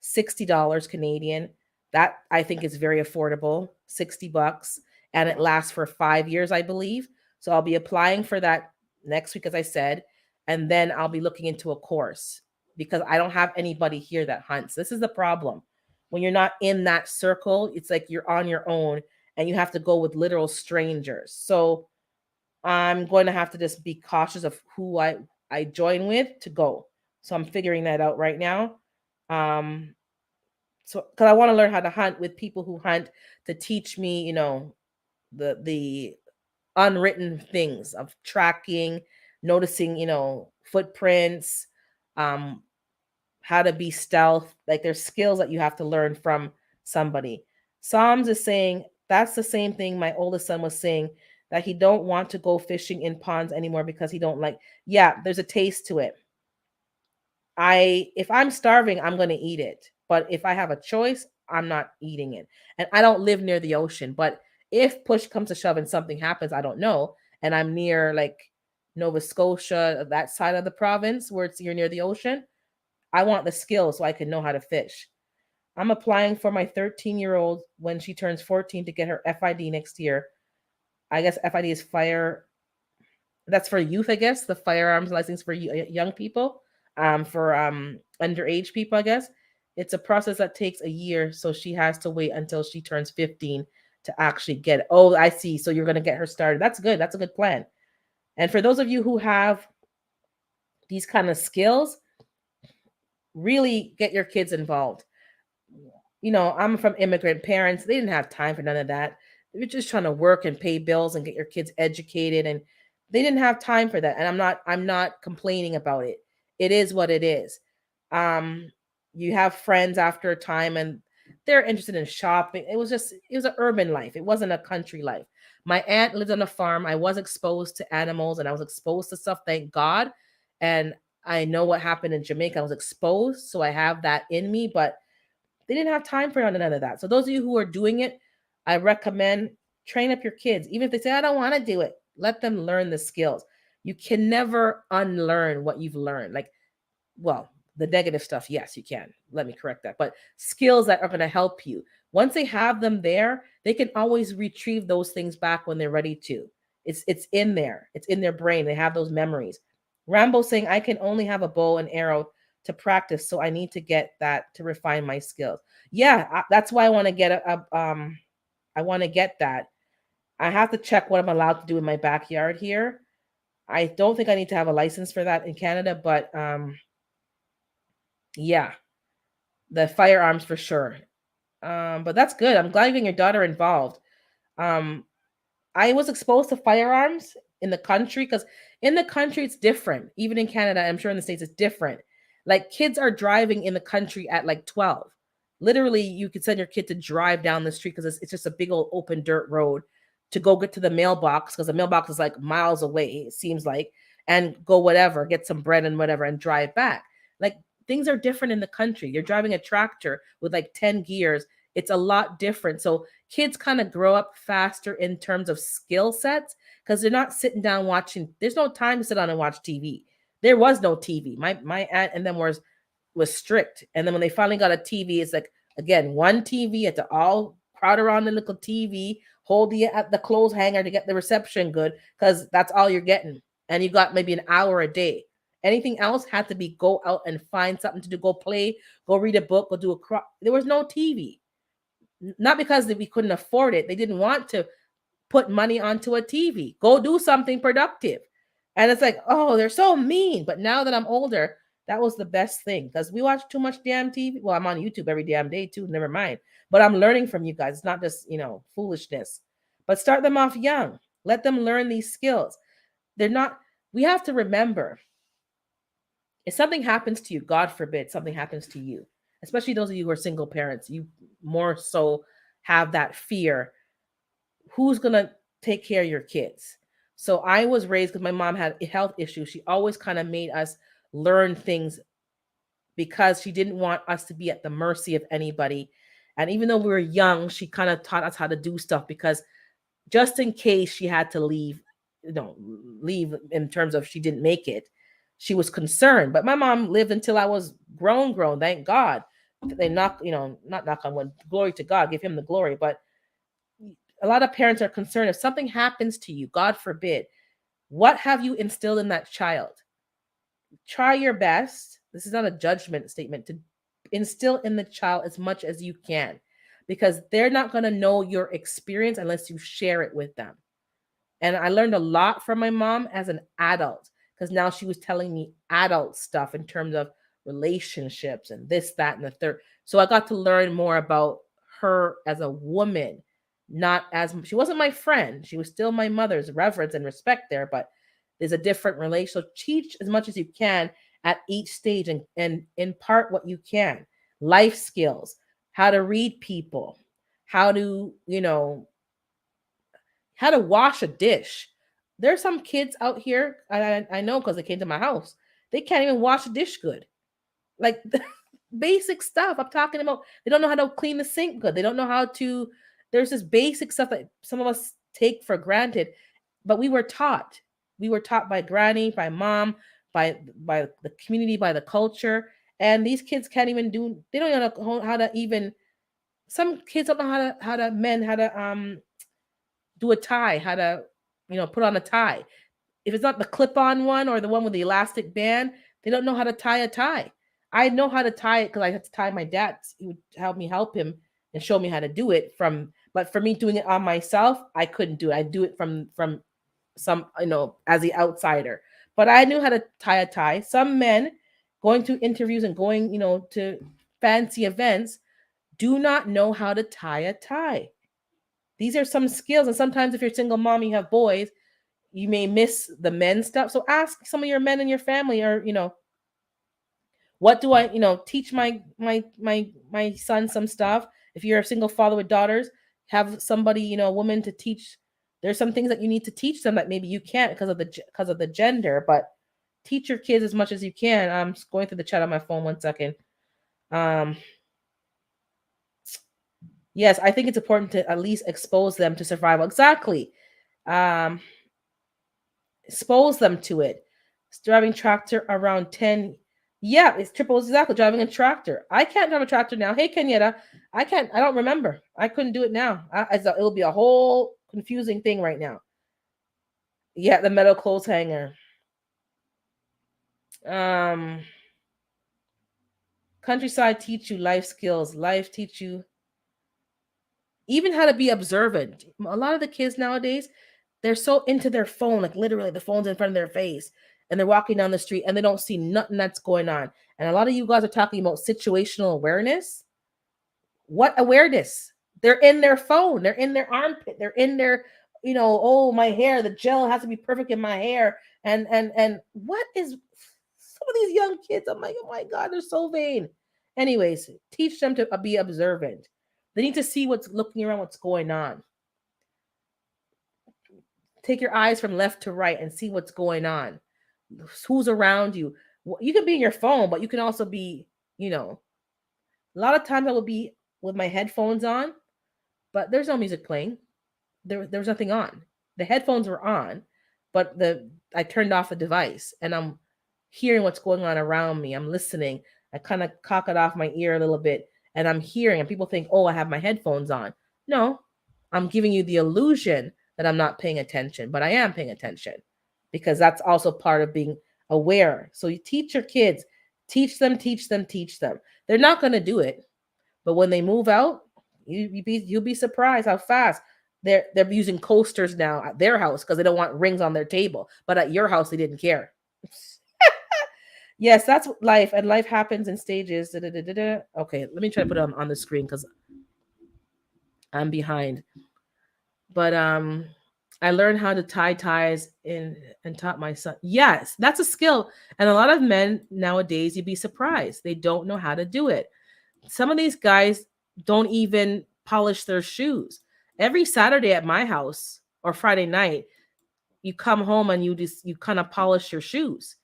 $60 Canadian. That I think is very affordable, $60, and it lasts for 5 years, I believe. So I'll be applying for that next week, as I said, and then I'll be looking into a course, because I don't have anybody here that hunts. This is the problem. When you're not in that circle, it's like you're on your own and you have to go with literal strangers. So I'm going to have to just be cautious of who I join with to go. So I'm figuring that out right now. So because I want to learn how to hunt with people who hunt, to teach me, the unwritten things of tracking, noticing, footprints, how to be stealth. Like there's skills that you have to learn from somebody. Psalms is saying that's the same thing my oldest son was saying, that he don't want to go fishing in ponds anymore because he don't like. Yeah, there's a taste to it. If I'm starving, I'm going to eat it. But if I have a choice, I'm not eating it. And I don't live near the ocean, but if push comes to shove and something happens, I don't know, and I'm near like Nova Scotia, that side of the province where you're near the ocean, I want the skill so I can know how to fish. I'm applying for my 13-year-old when she turns 14 to get her FID next year. I guess FID is fire. That's for youth, I guess. The firearms license for young people, for underage people, I guess. It's a process that takes a year, so she has to wait until she turns 15 to actually get it. Oh, I see. So you're going to get her started. That's good. That's a good plan. And for those of you who have these kind of skills, really get your kids involved. I'm from immigrant parents. They didn't have time for none of that. They were just trying to work and pay bills and get your kids educated, and they didn't have time for that. And I'm not complaining about it. It is what it is. Um you have friends after a time, and they're interested in shopping. It was an urban life. It wasn't a country life. My aunt lived on a farm. I was exposed to animals and I was exposed to stuff, thank God. And I know what happened in Jamaica. I was exposed, so I have that in me, but they didn't have time for none of that. So those of you who are doing it, I recommend train up your kids. Even if they say, I don't want to do it, let them learn the skills. You can never unlearn what you've learned. Like, well, the negative stuff, yes, you can. Let me correct that. But skills that are going to help you. Once they have them there, they can always retrieve those things back when they're ready to. It's in there. It's in their brain. They have those memories. Rambo saying, I can only have a bow and arrow to practice, so I need to get that to refine my skills. Yeah, that's why I want to get I want to get that. I have to check what I'm allowed to do in my backyard here. I don't think I need to have a license for that in Canada, but yeah, the firearms for sure. But that's good. I'm glad you're getting your daughter involved. Um, I was exposed to firearms in the country because in the country it's different. Even in Canada, I'm sure in the States it's different. Like kids are driving in the country at like 12. Literally, you could send your kid to drive down the street because it's just a big old open dirt road to go get to the mailbox because the mailbox is like miles away, it seems like, and go whatever, get some bread and whatever, and drive back. Like things are different in the country. You're driving a tractor with like 10 gears. It's a lot different. So kids kind of grow up faster in terms of skill sets because they're not sitting down watching. There's no time to sit down and watch TV. There was no TV. My aunt and them was strict. And then when they finally got a TV, it's like again one TV. Had to all crowd around the little TV, hold the at the clothes hanger to get the reception good because that's all you're getting. And you got maybe an hour a day. Anything else had to be go out and find something to do, go play, go read a book, go do a crop. There was no TV. Not because we couldn't afford it. They didn't want to put money onto a TV. Go do something productive. And it's like, oh, they're so mean. But now that I'm older, that was the best thing because we watch too much damn TV. Well, I'm on YouTube every damn day too. Never mind. But I'm learning from you guys. It's not just, foolishness. But start them off young. Let them learn these skills. They're not, we have to remember if something happens to you, God forbid something happens to you, especially those of you who are single parents, you more so have that fear. Who's going to take care of your kids? So I was raised because my mom had health issues. She always kind of made us learn things because she didn't want us to be at the mercy of anybody. And even though we were young, she kind of taught us how to do stuff because just in case she had to leave, leave in terms of she didn't make it, she was concerned. But my mom lived until I was grown, thank God. They not knock on wood, glory to God, give him the glory. But a lot of parents are concerned if something happens to you, God forbid, what have you instilled in that child? Try your best. This is not a judgment statement to instill in the child as much as you can because they're not going to know your experience unless you share it with them. And I learned a lot from my mom as an adult because now she was telling me adult stuff in terms of relationships and this, that, and the third. So I got to learn more about her as a woman, not as she wasn't my friend. She was still my mother's reverence and respect there, but there's a different relation. So teach as much as you can at each stage and impart what you can. Life skills, how to read people, how to, how to wash a dish. There's some kids out here, I know because they came to my house, they can't even wash a dish good. Like basic stuff I'm talking about. They don't know how to clean the sink good. They don't know how to, there's this basic stuff that some of us take for granted, but we were taught. We were taught by granny, by mom, by the community, by the culture. And these kids can't even do, they don't even know how to even, some kids don't know how to do a tie, how to, put on a tie. If it's not the clip-on one or the one with the elastic band, they don't know how to tie a tie. I know how to tie it because I had to tie my dad. He would help him and show me how to do it but for me doing it on myself, I couldn't do it. I do it from some, as the outsider. But I knew how to tie a tie. Some men going to interviews and going, to fancy events, do not know how to tie a tie. These are some skills. And sometimes if you're a single mom, you have boys, you may miss the men stuff. So ask some of your men in your family, or, what do I, teach my son some stuff. If you're a single father with daughters, have somebody, a woman to teach. There's some things that you need to teach them that maybe you can't because of the gender, but teach your kids as much as you can. I'm going through the chat on my phone. 1 second. Yes, I think it's important to at least expose them to survival. Exactly. Expose them to it. It's driving tractor around 10. Yeah, it's triple exactly driving a tractor. I can't drive a tractor now. Hey, Kenyetta, I can't. I don't remember. I couldn't do it now. It'll be a whole confusing thing right now. Yeah, the metal clothes hanger. Countryside teach you life skills. Life teach you even how to be observant. A lot of the kids nowadays, they're so into their phone, like literally the phone's in front of their face, and they're walking down the street and they don't see nothing that's going on. And a lot of you guys are talking about situational awareness. What awareness? They're in their phone, they're in their armpit, they're in their, oh, my hair, the gel has to be perfect in my hair. And what is some of these young kids? I'm like, oh my God, they're so vain. Anyways, teach them to be observant. They need to see what's looking around, what's going on. Take your eyes from left to right and see what's going on. Who's around you? You can be in your phone, but you can also be, a lot of times I will be with my headphones on, but there's no music playing. There was nothing on. The headphones were on, but I turned off the device and I'm hearing what's going on around me. I'm listening. I kind of cock it off my ear a little bit and I'm hearing, and people think, oh, I have my headphones on. No, I'm giving you the illusion that I'm not paying attention, but I am paying attention, because that's also part of being aware. So you teach your kids, teach them. They're not going to do it, but when they move out, you'll be surprised how fast they're using coasters now at their house because they don't want rings on their table, but at your house they didn't care. Yes, that's life, and life happens in stages. Okay, let me try to put it on the screen because I'm behind. But I learned how to tie ties and taught my son. Yes, that's a skill. And a lot of men nowadays, you'd be surprised, they don't know how to do it. Some of these guys don't even polish their shoes. Every Saturday at my house or Friday night, you come home and you kind of polish your shoes.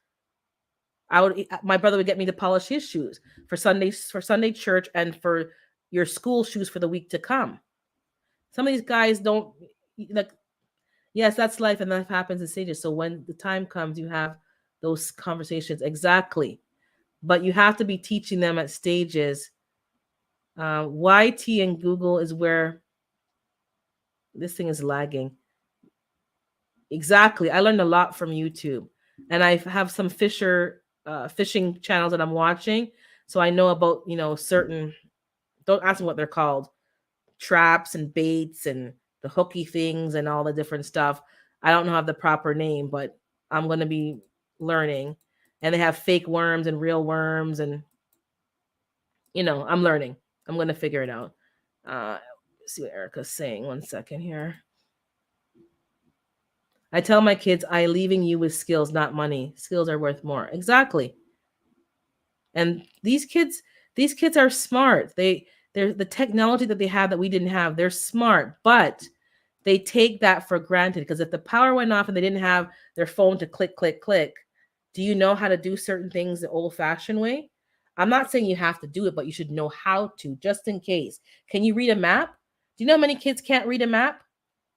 My brother would get me to polish his shoes for Sunday church and for your school shoes for the week to come. Some of these guys don't like. Yes, that's life, and life happens in stages. So when the time comes, you have those conversations. Exactly. But you have to be teaching them at stages. YT and Google is where this thing is lagging. Exactly. I learned a lot from YouTube, and I have some fishing channels that I'm watching, so I know about certain. Don't ask me what they're called, traps and baits and the hooky things and all the different stuff. I don't know have the proper name, but I'm going to be learning. And they have fake worms and real worms, and I'm learning. I'm going to figure it out. See what Erica's saying. 1 second here. I tell my kids, I leaving you with skills, not money. Skills are worth more. Exactly. And these kids are smart. They're the technology that they have that we didn't have. They're smart, but they take that for granted, because if the power went off and they didn't have their phone to click, click, click, do you know how to do certain things the old-fashioned way? I'm not saying you have to do it, but you should know how to, just in case. Can you read a map? Do you know how many kids can't read a map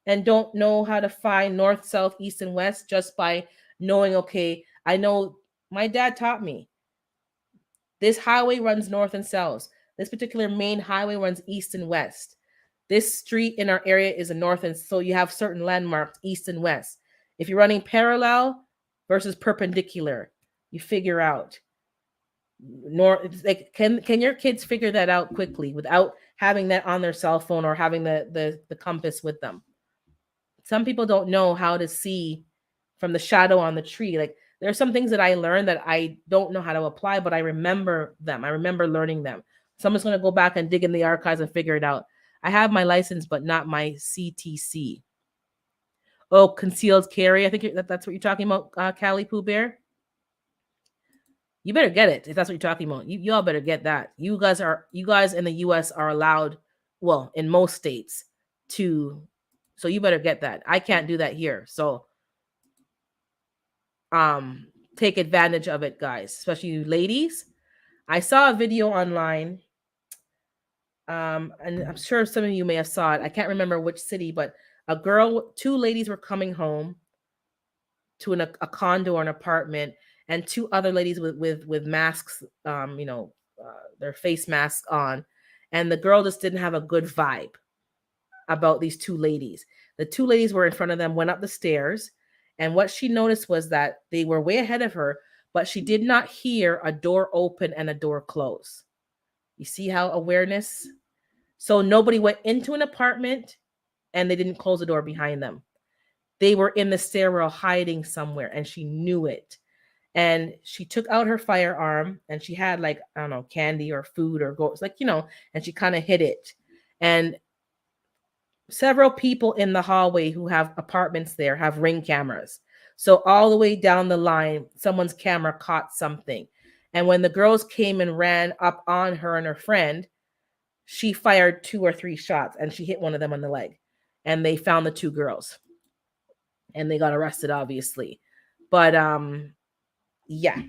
and don't know how to find north, south, east, and west just by knowing, okay, I know my dad taught me. This highway runs north and south. This particular main highway runs east and west. This street in our area is a north, and so you have certain landmarks east and west. If you're running parallel versus perpendicular, you figure out. Like, can your kids figure that out quickly without having that on their cell phone or having the compass with them? Some people don't know how to see from the shadow on the tree. Like, There are some things that I learned that I don't know how to apply, but I remember them. I remember learning them. Someone's going to go back and dig in the archives and figure it out. I have my license, but not my CTC. Oh, concealed carry. I think that's what you're talking about, Callie Pooh Bear. You better get it if that's what you're talking about. You all better get that. You guys in the US are allowed, well, in most states to, so you better get that. I can't do that here. So take advantage of it, guys, especially you ladies. I saw a video online. And I'm sure some of you may have saw it. I can't remember which city, but two ladies were coming home to a condo or an apartment, and two other ladies with masks, their face masks on, and the girl just didn't have a good vibe about these two ladies. The two ladies were in front of them, went up the stairs, and what she noticed was that they were way ahead of her, but she did not hear a door open and a door close. You see how awareness? So nobody went into an apartment and they didn't close the door behind them. They were in the stairwell hiding somewhere, and she knew it. And she took out her firearm, and she had, like, I don't know, candy or food or gold, like, and she kind of hid it. And several people in the hallway who have apartments there have Ring cameras. So all the way down the line, someone's camera caught something. And when the girls came and ran up on her and her friend, she fired 2 or 3 shots, and she hit one of them on the leg. And they found the two girls. And they got arrested, obviously. But yeah.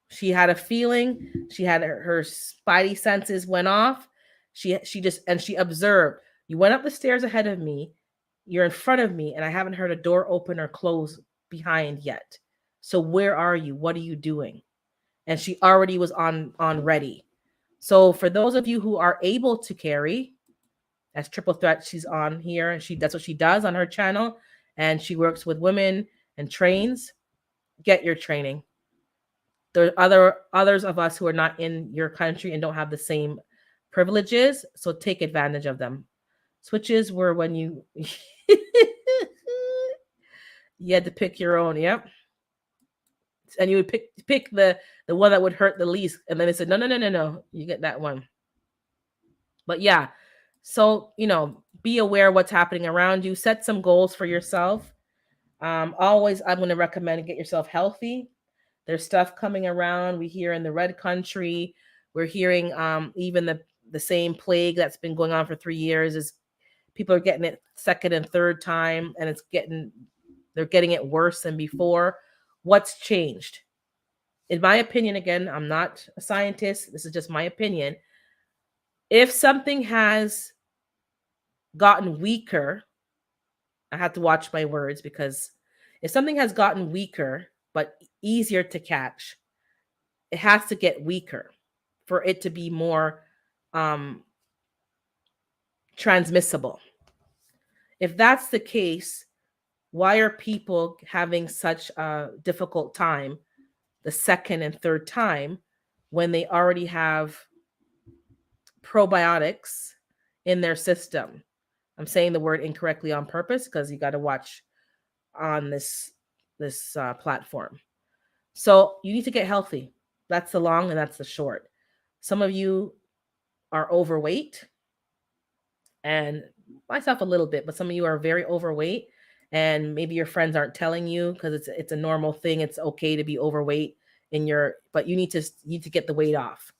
She had a feeling. She had her spidey senses went off. She observed. You went up the stairs ahead of me. You're in front of me, and I haven't heard a door open or close behind yet. So where are you? What are you doing? And she already was on ready. So for those of you who are able to carry, as Triple Threat, she's on here, and that's what she does on her channel, and she works with women and trains. Get your training. There are others of us who are not in your country and don't have the same privileges, so take advantage of them. Switches were when you you had to pick your own. Yep. And you would pick the one that would hurt the least, and then they said no, you get that one. But yeah, so be aware what's happening around you. Set some goals for yourself. Always, I'm going to recommend get yourself healthy. There's stuff coming around. We hear in the red country. We're hearing even the same plague that's been going on for 3 years is people are getting it second and third time, and they're getting it worse than before. What's changed? In my opinion, again, I'm not a scientist. This is just my opinion. If something has gotten weaker, I have to watch my words, because if something has gotten weaker but easier to catch, it has to get weaker for it to be more transmissible. If that's the case, why are people having such a difficult time the second and third time when they already have probiotics in their system? I'm saying the word incorrectly on purpose because you got to watch on this platform. So you need to get healthy. That's the long and that's the short. Some of you are overweight, and myself a little bit, but some of you are very overweight, and maybe your friends aren't telling you because it's a normal thing. It's okay to be overweight but you need to get the weight off.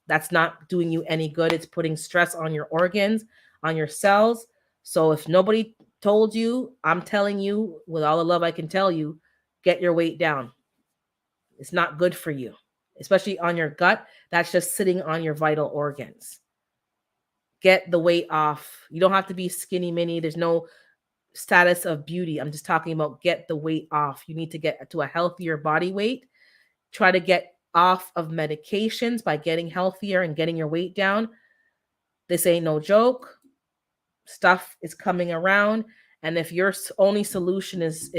That's not doing you any good. It's putting stress on your organs, on your cells. So if nobody told you, I'm telling you with all the love I can tell you, get your weight down. It's not good for you, especially on your gut. That's just sitting on your vital organs. Get the weight off. You don't have to be skinny mini. There's no status of beauty. I'm just talking about get the weight off. You need to get to a healthier body weight. Try to get off of medications by getting healthier and getting your weight down. This ain't no joke. Stuff is coming around. And if your only solution is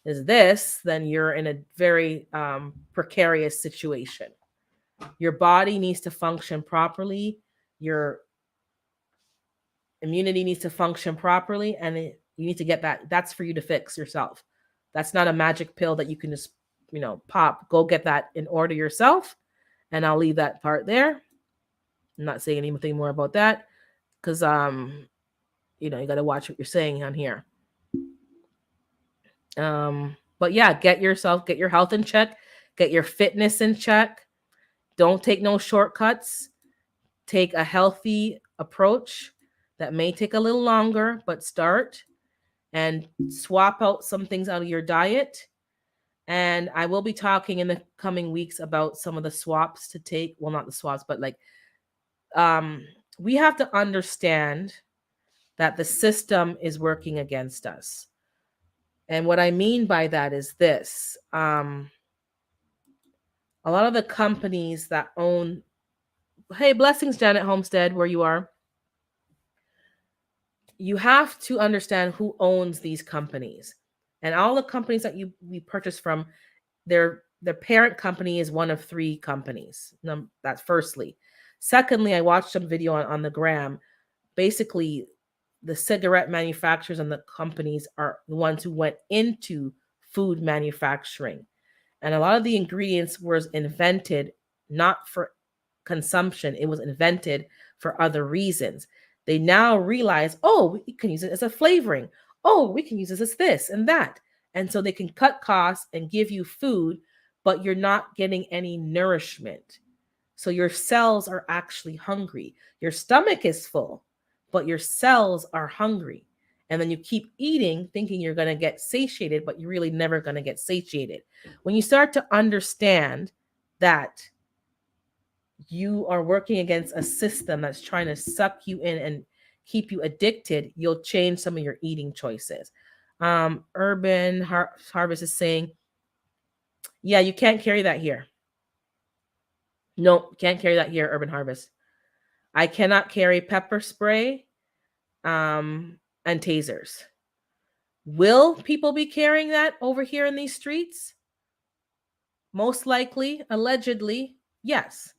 this, then you're in a very precarious situation. Your body needs to function properly. Your immunity needs to function properly. And You need to get that. That's for you to fix yourself. That's not a magic pill that you can just, pop. Go get that in order yourself. And I'll leave that part there. I'm not saying anything more about that because you got to watch what you're saying on here. But yeah, get your health in check, get your fitness in check. Don't take no shortcuts. Take a healthy approach that may take a little longer, but start and swap out some things out of your diet. And I will be talking in the coming weeks about some of the swaps to take. Well, not the swaps, but like we have to understand that the system is working against us. And what I mean by that is this. A lot of the companies that own, hey, blessings, Janet Homestead, where you are. You have to understand who owns these companies. And all the companies that we purchase from, their parent company is one of three companies. That's firstly. Secondly, I watched some video on the gram. Basically, the cigarette manufacturers and the companies are the ones who went into food manufacturing. And a lot of the ingredients was invented not for consumption. It was invented for other reasons. They now realize, oh, we can use it as a flavoring. Oh, we can use this as this and that. And so they can cut costs and give you food, but you're not getting any nourishment. So your cells are actually hungry. Your stomach is full, but your cells are hungry. And then you keep eating thinking you're going to get satiated, but you're really never going to get satiated. When you start to understand that you are working against a system that's trying to suck you in and keep you addicted, you'll change some of your eating choices. Urban Harvest is saying, yeah, you can't carry that here. Nope, can't carry that here, Urban Harvest. I cannot carry pepper spray and tasers. Will people be carrying that over here in these streets? Most likely, allegedly, yes.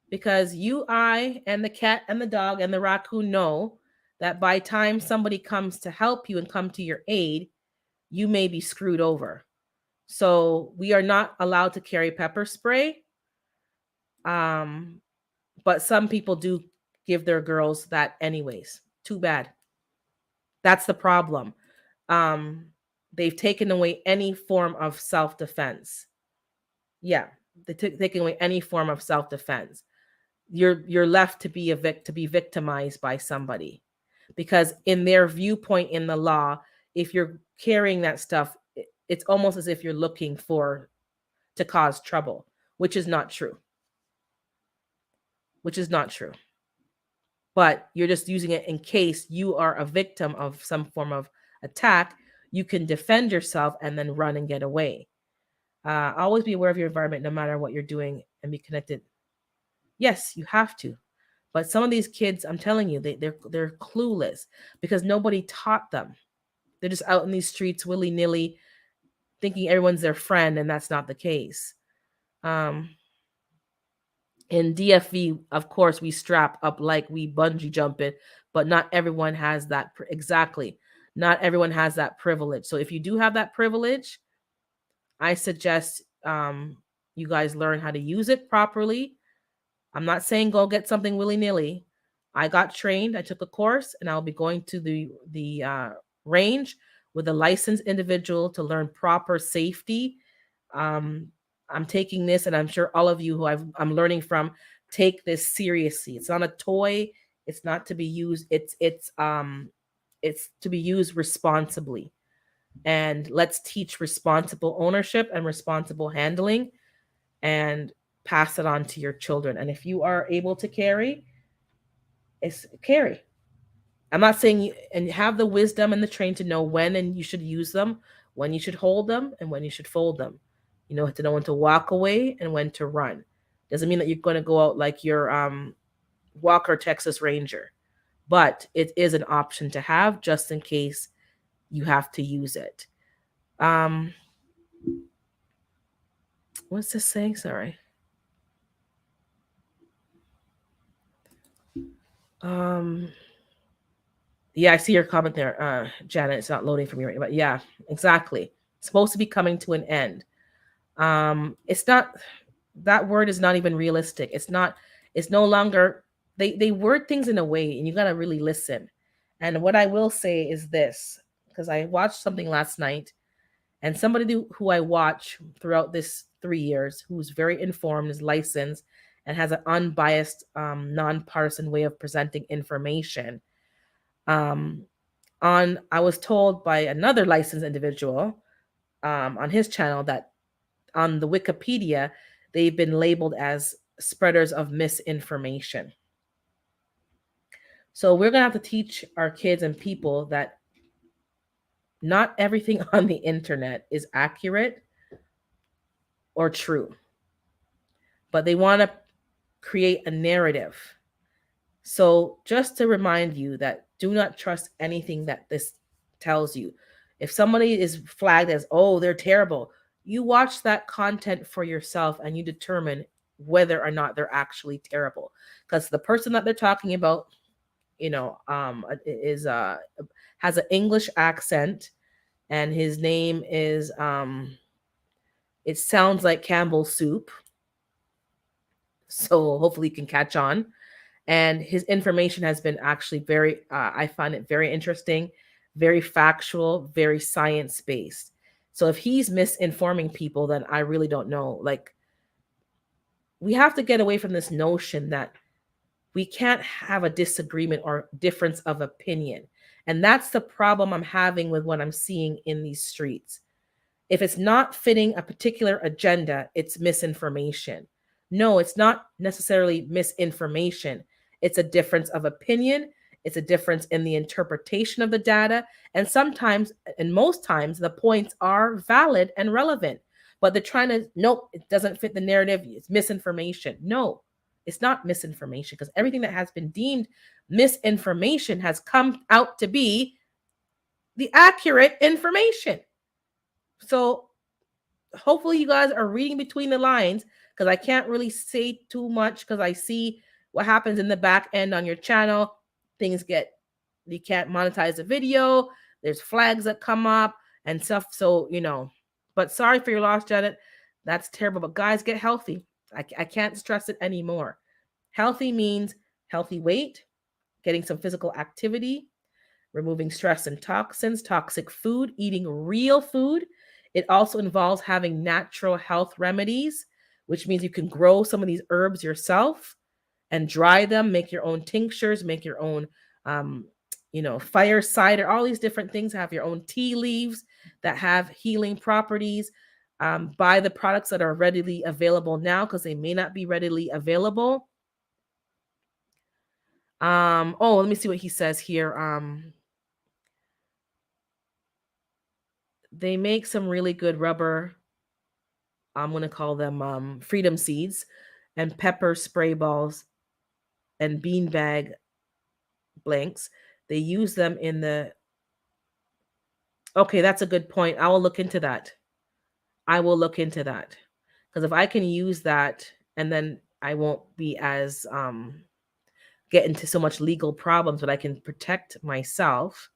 Because you, I, and the cat and the dog and the raccoon know that by time somebody comes to help you and come to your aid, you may be screwed over. So we are not allowed to carry pepper spray. But some people do give their girls that anyways. Too bad. That's the problem. They've taken away any form of self-defense. Yeah, taking away any form of self-defense. You're left to be victimized by somebody, because in their viewpoint in the law, if you're carrying that stuff, it's almost as if you're looking to cause trouble, which is not true. But you're just using it in case you are a victim of some form of attack. You can defend yourself and then run and get away. Always be aware of your environment no matter what you're doing and be connected. Yes, you have to. But some of these kids, I'm telling you, they're clueless because nobody taught them. They're just out in these streets willy-nilly thinking everyone's their friend, and that's not the case. In DFV, of course, we strap up like we bungee jumping, but not everyone has that. Exactly. Not everyone has that privilege. So if you do have that privilege, I suggest you guys learn how to use it properly. I'm not saying go get something willy-nilly. I got trained. I took a course, and I'll be going to the range with a licensed individual to learn proper safety. I'm taking this, and I'm sure all of you who I'm learning from take this seriously. It's not a toy. It's not to be used. It's to be used responsibly. And let's teach responsible ownership and responsible handling, and pass it on to your children. And if you are able to carry, it's carry. I'm not saying you and have the wisdom and the train to know when and you should use them, when you should hold them, and when you should fold them. You know, to know when to walk away and when to run. Doesn't mean that you're going to go out like your Walker Texas Ranger, but it is an option to have just in case you have to use it. What's this saying? Sorry. Yeah, I see your comment there, Janet. It's not loading for me right now, but yeah, exactly. It's supposed to be coming to an end. It's not, that word is not even realistic. It's not, it's no longer, they word things in a way and you got to really listen. And what I will say is this, because I watched something last night, and somebody who I watch throughout this 3 years, who's very informed, is licensed, and has an unbiased, nonpartisan way of presenting information. Um, I was told by another licensed individual, on his channel, that on the Wikipedia, they've been labeled as spreaders of misinformation. So we're going to have to teach our kids and people that not everything on the internet is accurate or true, but they want to create a narrative. So just to remind you that do not trust anything that this tells you. If somebody is flagged as, oh, they're terrible, you watch that content for yourself and you determine whether or not they're actually terrible. Because the person that they're talking about, is has an English accent, and his name is it sounds like Campbell's soup. So hopefully you can catch on. And his information has been actually very, I find it very interesting, very factual, very science based. So if he's misinforming people, then I really don't know. Like, we have to get away from this notion that we can't have a disagreement or difference of opinion. And that's the problem I'm having with what I'm seeing in these streets. If it's not fitting a particular agenda, it's misinformation. No, it's not necessarily misinformation. It's a difference of opinion. It's a difference in the interpretation of the data. And sometimes, and most times, the points are valid and relevant. But they're trying to, nope, it doesn't fit the narrative. It's misinformation. No, it's not misinformation, because everything that has been deemed misinformation has come out to be the accurate information. So hopefully you guys are reading between the lines, because I can't really say too much, because I see what happens in the back end on your channel. Things get, you can't monetize the video. There's flags that come up and stuff. So, but sorry for your loss, Janet. That's terrible. But guys, get healthy. I can't stress it anymore. Healthy means healthy weight, getting some physical activity, removing stress and toxins, toxic food, eating real food. It also involves having natural health remedies, which means you can grow some of these herbs yourself and dry them, make your own tinctures, make your own, fire cider, all these different things. Have your own tea leaves that have healing properties. Buy the products that are readily available now, because they may not be readily available. Let me see what he says here. They make some really good rubber, I'm going to call them freedom seeds, and pepper spray balls and beanbag blanks. They use them in the, okay, that's a good point. I will look into that. Because if I can use that, and then I won't be as get into so much legal problems, but I can protect myself,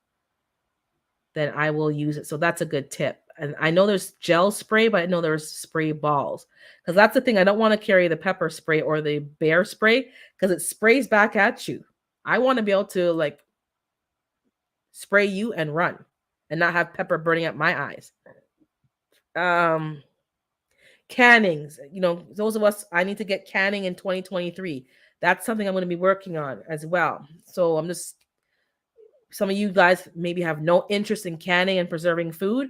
then I will use it. So that's a good tip. And I know there's gel spray, but I know there's spray balls, because that's the thing. I don't want to carry the pepper spray or the bear spray, because it sprays back at you. I want to be able to like spray you and run and not have pepper burning up my eyes. Cannings, those of us, I need to get canning in 2023. That's something I'm going to be working on as well. So some of you guys maybe have no interest in canning and preserving food.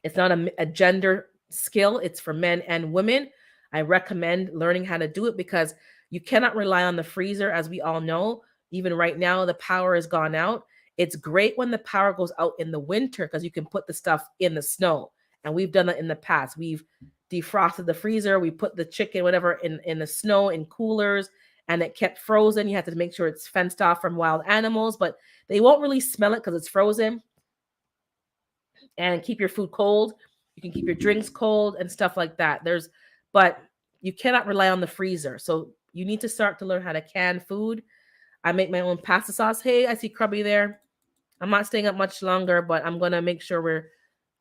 It's not a gender skill. It's for men and women. I recommend learning how to do it, because you cannot rely on the freezer, as we all know. Even right now, the power has gone out. It's great when the power goes out in the winter, because you can put the stuff in the snow. And we've done that in the past. We've defrosted the freezer. We put the chicken, whatever, in the snow in coolers, and it kept frozen. You have to make sure it's fenced off from wild animals, but they won't really smell it because it's frozen. And keep your food cold. You can keep your drinks cold and stuff like that. But you cannot rely on the freezer. So you need to start to learn how to can food. I make my own pasta sauce. Hey, I see Krubby there. I'm not staying up much longer, but I'm gonna make sure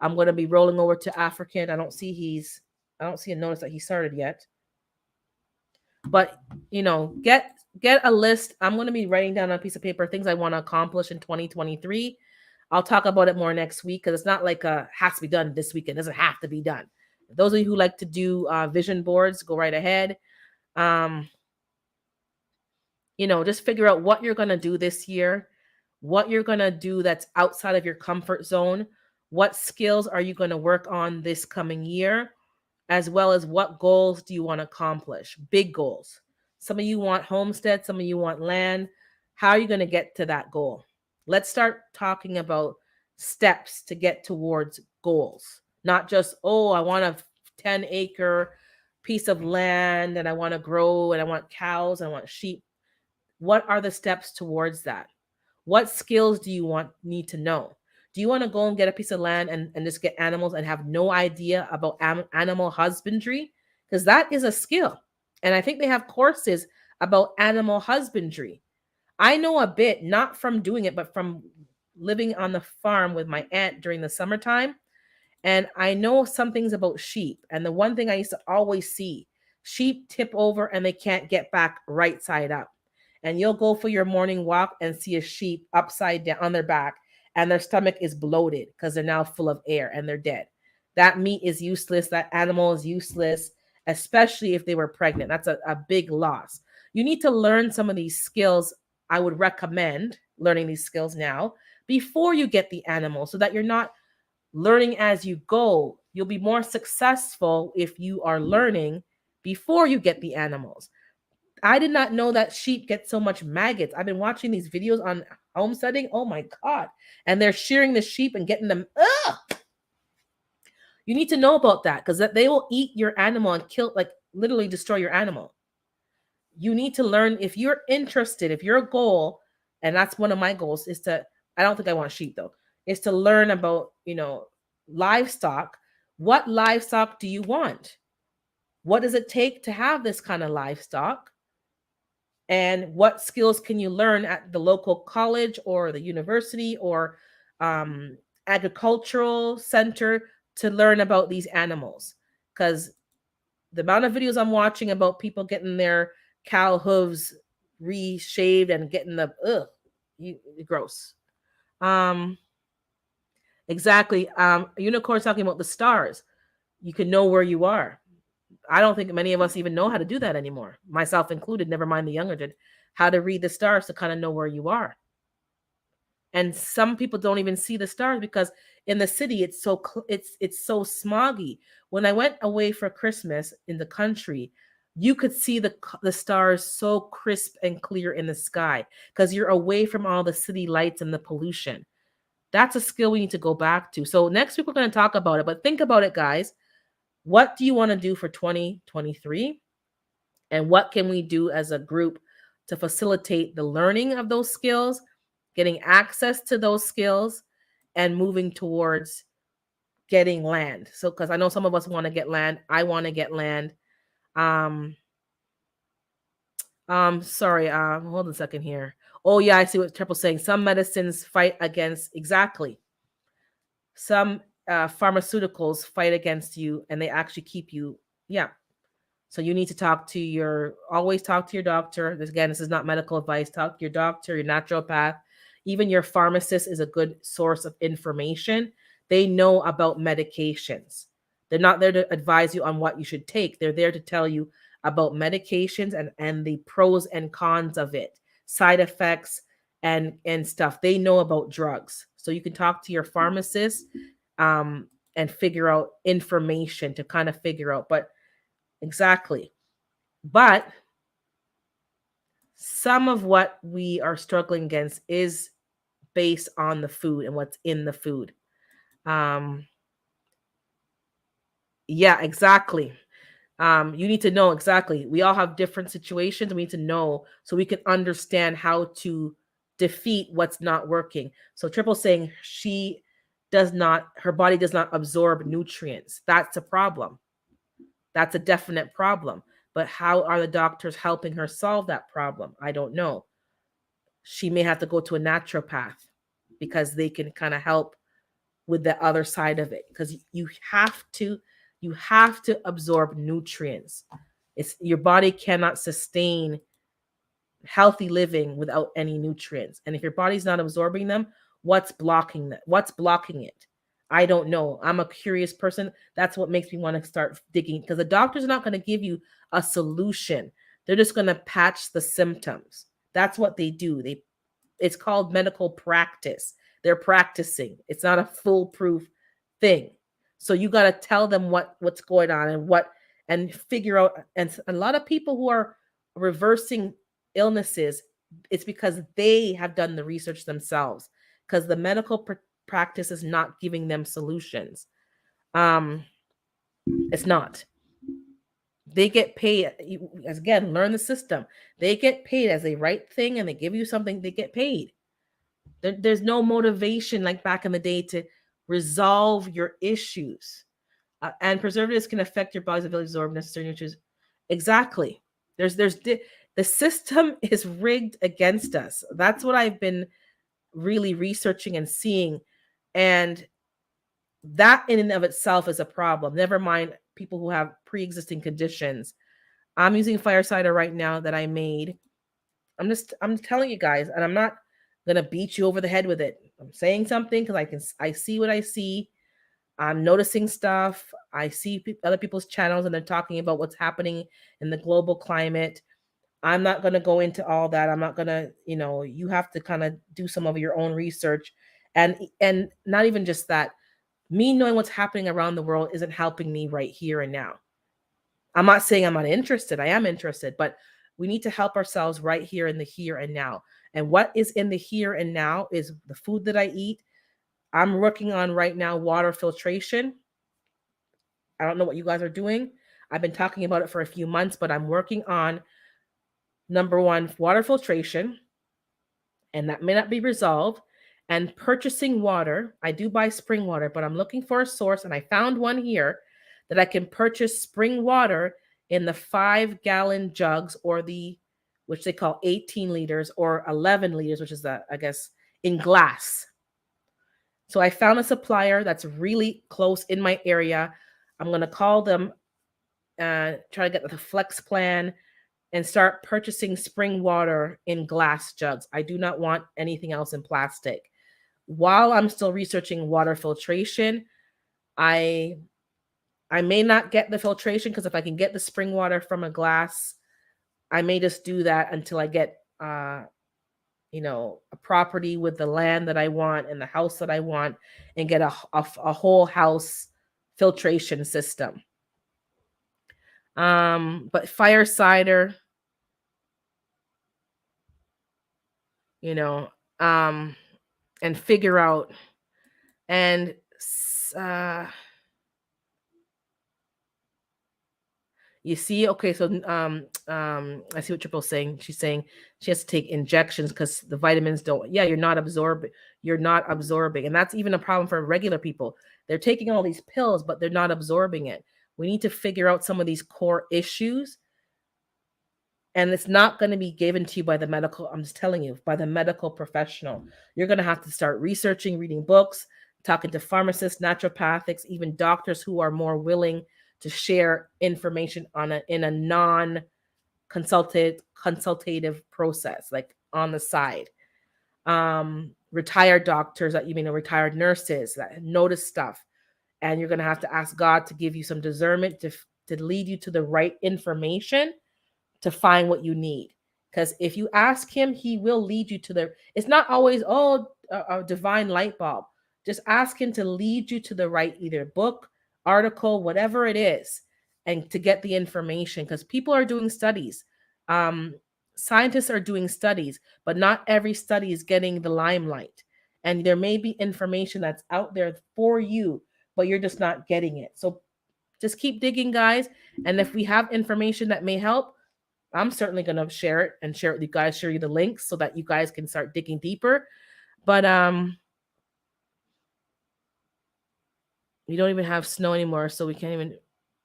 I'm gonna be rolling over to African. I don't see a notice that he started yet. But get a list. I'm gonna be writing down on a piece of paper things I want to accomplish in 2023. I'll talk about it more next week because it's not like has to be done this weekend. It doesn't have to be done. Those of you who like to do vision boards, go right ahead. Just figure out what you're gonna do this year, what you're gonna do that's outside of your comfort zone. What skills are you gonna work on this coming year? As well as what goals do you want to accomplish? Big goals. Some of you want homestead, some of you want land. How are you going to get to that goal? Let's start talking about steps to get towards goals. Not just, I want a 10-acre piece of land and I want to grow and I want cows and I want sheep. What are the steps towards that? What skills do you need to know? Do you want to go and get a piece of land and just get animals and have no idea about animal husbandry? Because that is a skill. And I think they have courses about animal husbandry. I know a bit, not from doing it, but from living on the farm with my aunt during the summertime. And I know some things about sheep. And the one thing I used to always see, sheep tip over and they can't get back right side up. And you'll go for your morning walk and see a sheep upside down on their back and their stomach is bloated because they're now full of air and they're dead. That meat is useless. That animal is useless, especially if they were pregnant. That's a big loss. You need to learn some of these skills. I would recommend learning these skills now before you get the animal so that you're not learning as you go. You'll be more successful if you are learning before you get the animals. I did not know that sheep get so much maggots. I've been watching these videos on homesteading. Oh my God. And they're shearing the sheep and getting them. Ugh! You need to know about that because they will eat your animal and kill, like literally destroy your animal. You need to learn if you're interested, if your goal, and that's one of my goals is to, I don't think I want sheep though, is to learn about, livestock. What livestock do you want? What does it take to have this kind of livestock? And what skills can you learn at the local college or the university or agricultural center to learn about these animals? Because the amount of videos I'm watching about people getting their cow hooves reshaved and getting the gross. Exactly. Unicorn talking about the stars. You can know where you are. I don't think many of us even know how to do that anymore, myself included, never mind the younger did, how to read the stars to kind of know where you are. And some people don't even see the stars because in the city it's so smoggy. When I went away for Christmas in the country, you could see the stars so crisp and clear in the sky because you're away from all the city lights and the pollution. That's a skill we need to go back to. So next week we're going to talk about it, but think about it, guys. What do you want to do for 2023? And what can we do as a group to facilitate the learning of those skills, getting access to those skills, and moving towards getting land? So, because I know some of us want to get land. I want to get land. Sorry, hold on a second here. Oh, yeah, I see what Triple's saying. Some medicines fight against, exactly. Some pharmaceuticals fight against you and they actually keep you. Yeah. So you need to always talk to your doctor. This is not medical advice. Talk to your doctor, your naturopath. Even your pharmacist is a good source of information. They know about medications. They're not there to advise you on what you should take. They're there to tell you about medications and the pros and cons of it, side effects and stuff. They know about drugs. So you can talk to your pharmacist and figure out information to kind of figure out. But exactly. But some of what we are struggling against is based on the food and what's in the food. Yeah, exactly. You need to know exactly. We all have different situations. We need to know so we can understand how to defeat what's not working. So Triple saying her body does not absorb nutrients. That's a problem. That's a definite problem. But how are the doctors helping her solve that problem? I don't know. she may have to go to a naturopath because they can kind of help with the other side of it, because you have to absorb nutrients. It's your body cannot sustain healthy living without any nutrients. And if your body's not absorbing them, what's blocking that? What's blocking it? I don't know. I'm a curious person. That's what makes me want to start digging, because the doctor's not going to give you a solution. They're just going to patch the symptoms. That's what they do. It's called medical practice. They're practicing. It's not a foolproof thing. So you got to tell them what's going on and figure out. And a lot of people who are reversing illnesses, it's because they have done the research themselves, because the medical practice is not giving them solutions. It's not. They get paid. Again, learn the system. They get paid as they write thing and they give you something, they get paid. There's no motivation like back in the day to resolve your issues. And preservatives can affect your body's ability to absorb necessary nutrients. Exactly. The system is rigged against us. That's what I've been really researching and seeing. And that in and of itself is a problem. Never mind people who have pre-existing conditions. I'm using Firesider right now that I made. I'm telling you guys, and I'm not gonna beat you over the head with it. I'm saying something because I see what I see. I'm noticing stuff. I see other people's channels and they're talking about what's happening in the global climate. I'm not going to go into all that. I'm not going to, you have to kind of do some of your own research, and not even just that. Me knowing what's happening around the world isn't helping me right here and now. I'm not saying I'm not interested. I am interested, but we need to help ourselves right here in the here and now. And what is in the here and now is the food that I eat. I'm working on right now water filtration. I don't know what you guys are doing. I've been talking about it for a few months, but I'm working on number one, water filtration, and that may not be resolved. And purchasing water. I do buy spring water, but I'm looking for a source, and I found one here that I can purchase spring water in the 5-gallon jugs, or which they call 18 liters or 11 liters, which is I guess in glass. So I found a supplier that's really close in my area. I'm going to call them and try to get the flex plan and start purchasing spring water in glass jugs. I do not want anything else in plastic. While I'm still researching water filtration, I may not get the filtration, because if I can get the spring water from a glass, I may just do that until I get a property with the land that I want and the house that I want, and get a whole house filtration system. But Firesider, and figure out, and you see, okay, so I see what Triple's saying. She's saying she has to take injections because the vitamins don't. Yeah, you're not absorbing. And that's even a problem for regular people. They're taking all these pills, but they're not absorbing it. We need to figure out some of these core issues, and it's not going to be given to you by the medical. I'm just telling you, by the medical professional. You're going to have to start researching, reading books, talking to pharmacists, naturopathics, even doctors who are more willing to share information in a non-consultative process, like on the side. Retired doctors, retired nurses that notice stuff, and you're going to have to ask God to give you some discernment to lead you to the right information to find what you need. Because if you ask him, he will lead you to it's not always a divine light bulb. Just ask him to lead you to the right either book, article, whatever it is, and to get the information. Because people are doing studies. Scientists are doing studies, but not every study is getting the limelight. And there may be information that's out there for you, but you're just not getting it. So just keep digging, guys. And if we have information that may help, I'm certainly going to share it with you guys, share you the links so that you guys can start digging deeper. But we don't even have snow anymore, so we can't even.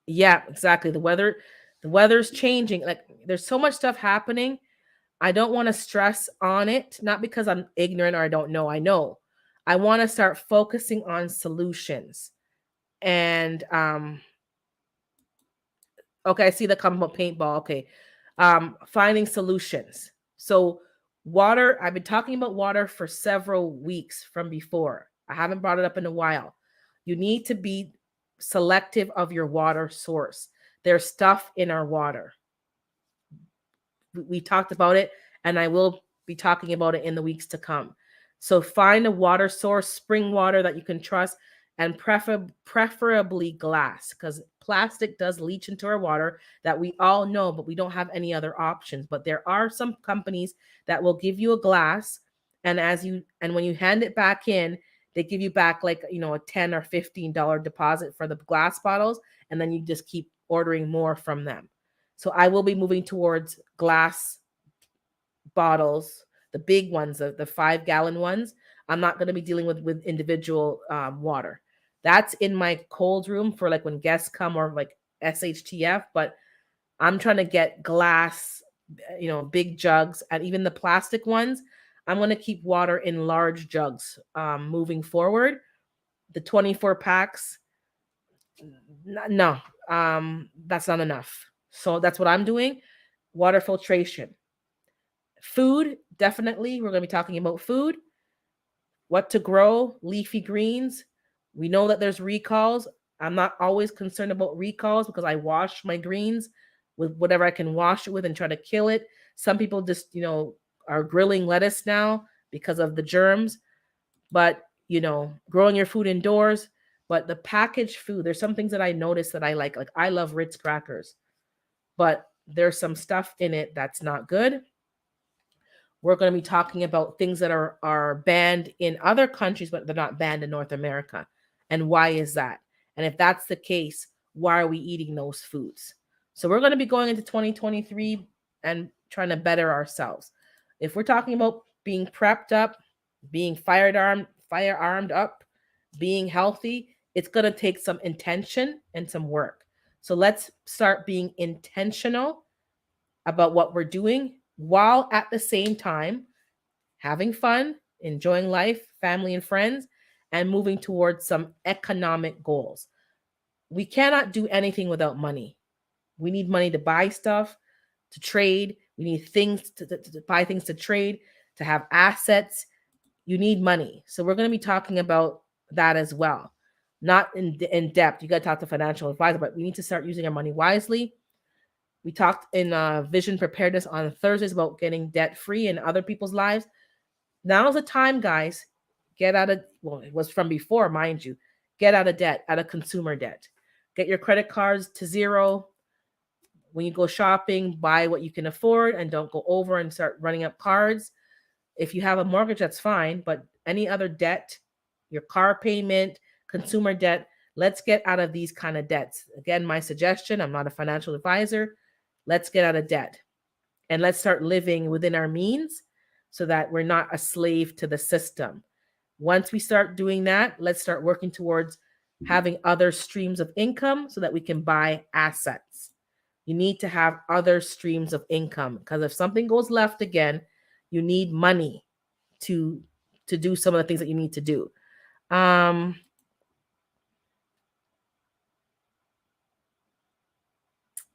Yeah, exactly. The weather's changing. Like, there's so much stuff happening. I don't want to stress on it, not because I'm ignorant or I don't know. I know. I want to start focusing on solutions. And okay, I see the comment about paintball. Okay. Finding solutions. So water, I've been talking about water for several weeks from before. I haven't brought it up in a while. You need to be selective of your water source. There's stuff in our water. We talked about it, and I will be talking about it in the weeks to come. So find a water source, spring water that you can trust, and preferably glass, because plastic does leach into our water that we all know, but we don't have any other options. But there are some companies that will give you a glass, and when you hand it back in, they give you back like a $10 or $15 deposit for the glass bottles, and then you just keep ordering more from them. So I will be moving towards glass bottles, the big ones, the 5-gallon ones. I'm not going to be dealing with individual water. That's in my cold room for like when guests come or like SHTF. But I'm trying to get glass, big jugs, and even the plastic ones. I'm going to keep water in large jugs moving forward. The 24 packs, no, that's not enough. So that's what I'm doing. Water filtration. Food, definitely. We're going to be talking about food, what to grow, leafy greens. We know that there's recalls. I'm not always concerned about recalls because I wash my greens with whatever I can wash it with and try to kill it. Some people just, are grilling lettuce now because of the germs. But, growing your food indoors. But the packaged food, there's some things that I notice that I like. Like I love Ritz crackers, but there's some stuff in it that's not good. We're going to be talking about things that are banned in other countries, but they're not banned in North America. And why is that? And if that's the case, why are we eating those foods? So we're going to be going into 2023 and trying to better ourselves. If we're talking about being prepped up, being firearmed up, being healthy, it's going to take some intention and some work. So let's start being intentional about what we're doing while at the same time having fun, enjoying life, family and friends, and moving towards some economic goals. We cannot do anything without money. We need money to buy stuff, to trade. We need things to buy things to trade, to have assets. You need money. So we're going to be talking about that as well. Not in depth. You got to talk to a financial advisor, but we need to start using our money wisely. We talked in Vision Preparedness on Thursdays about getting debt free in other people's lives. Now's the time, guys. Get out of, well, it was from before, mind you. Get out of debt, out of consumer debt. Get your credit cards to zero. When you go shopping, buy what you can afford and don't go over and start running up cards. If you have a mortgage, that's fine. But any other debt, your car payment, consumer debt, let's get out of these kind of debts. Again, my suggestion, I'm not a financial advisor. Let's get out of debt and let's start living within our means so that we're not a slave to the system. Once we start doing that, let's start working towards having other streams of income so that we can buy assets. You need to have other streams of income because if something goes left again, you need money to do some of the things that you need to do.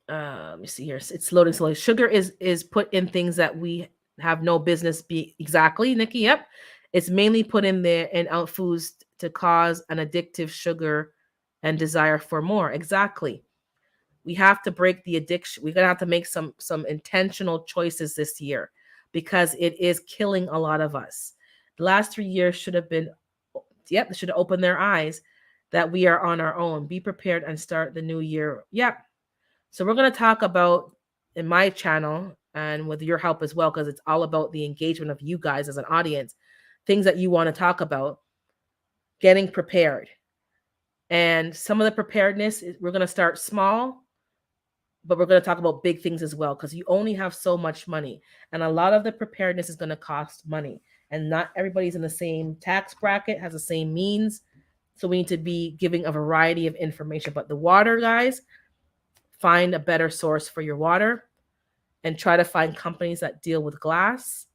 Let me see here. It's loading slowly. Sugar is put in things that we have no business be exactly, Nikki. Yep. It's mainly put in there in out foods to cause an addictive sugar and desire for more. Exactly. We have to break the addiction. We're gonna have to make some intentional choices this year because it is killing a lot of us. The last 3 years should have been, yep, they should have opened their eyes that we are on our own. Be prepared and start the new year. Yep. So we're going to talk about in my channel and with your help as well, because it's all about the engagement of you guys as an audience, things that you want to talk about, getting prepared. And some of the preparedness, we're going to start small, but we're going to talk about big things as well, because you only have so much money. And a lot of the preparedness is going to cost money. And not everybody's in the same tax bracket, has the same means. So we need to be giving a variety of information. But the water, guys, find a better source for your water. and try to find companies that deal with glass.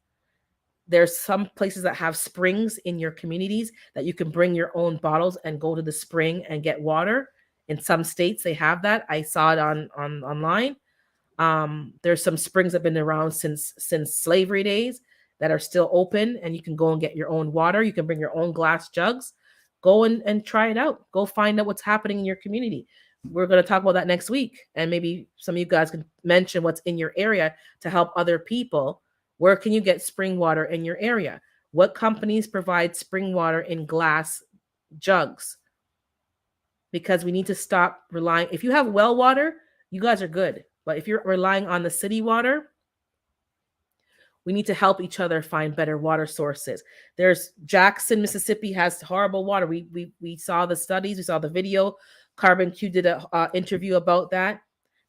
There's some places that have springs in your communities that you can bring your own bottles and go to the spring and get water. In some states, they have that. I saw it on online. There's some springs that have been around since slavery days that are still open, and you can go and get your own water. You can bring your own glass jugs. Go and try it out. Go find out what's happening in your community. We're going to talk about that next week, and maybe some of you guys can mention what's in your area to help other people. Where can you get spring water in your area? What companies provide spring water in glass jugs? Because we need to stop relying. If you have well water, you guys are good. But if you're relying on the city water, we need to help each other find better water sources. There's Jackson, Mississippi has horrible water. We saw the studies, we saw the video. Carbon Q did an interview about that.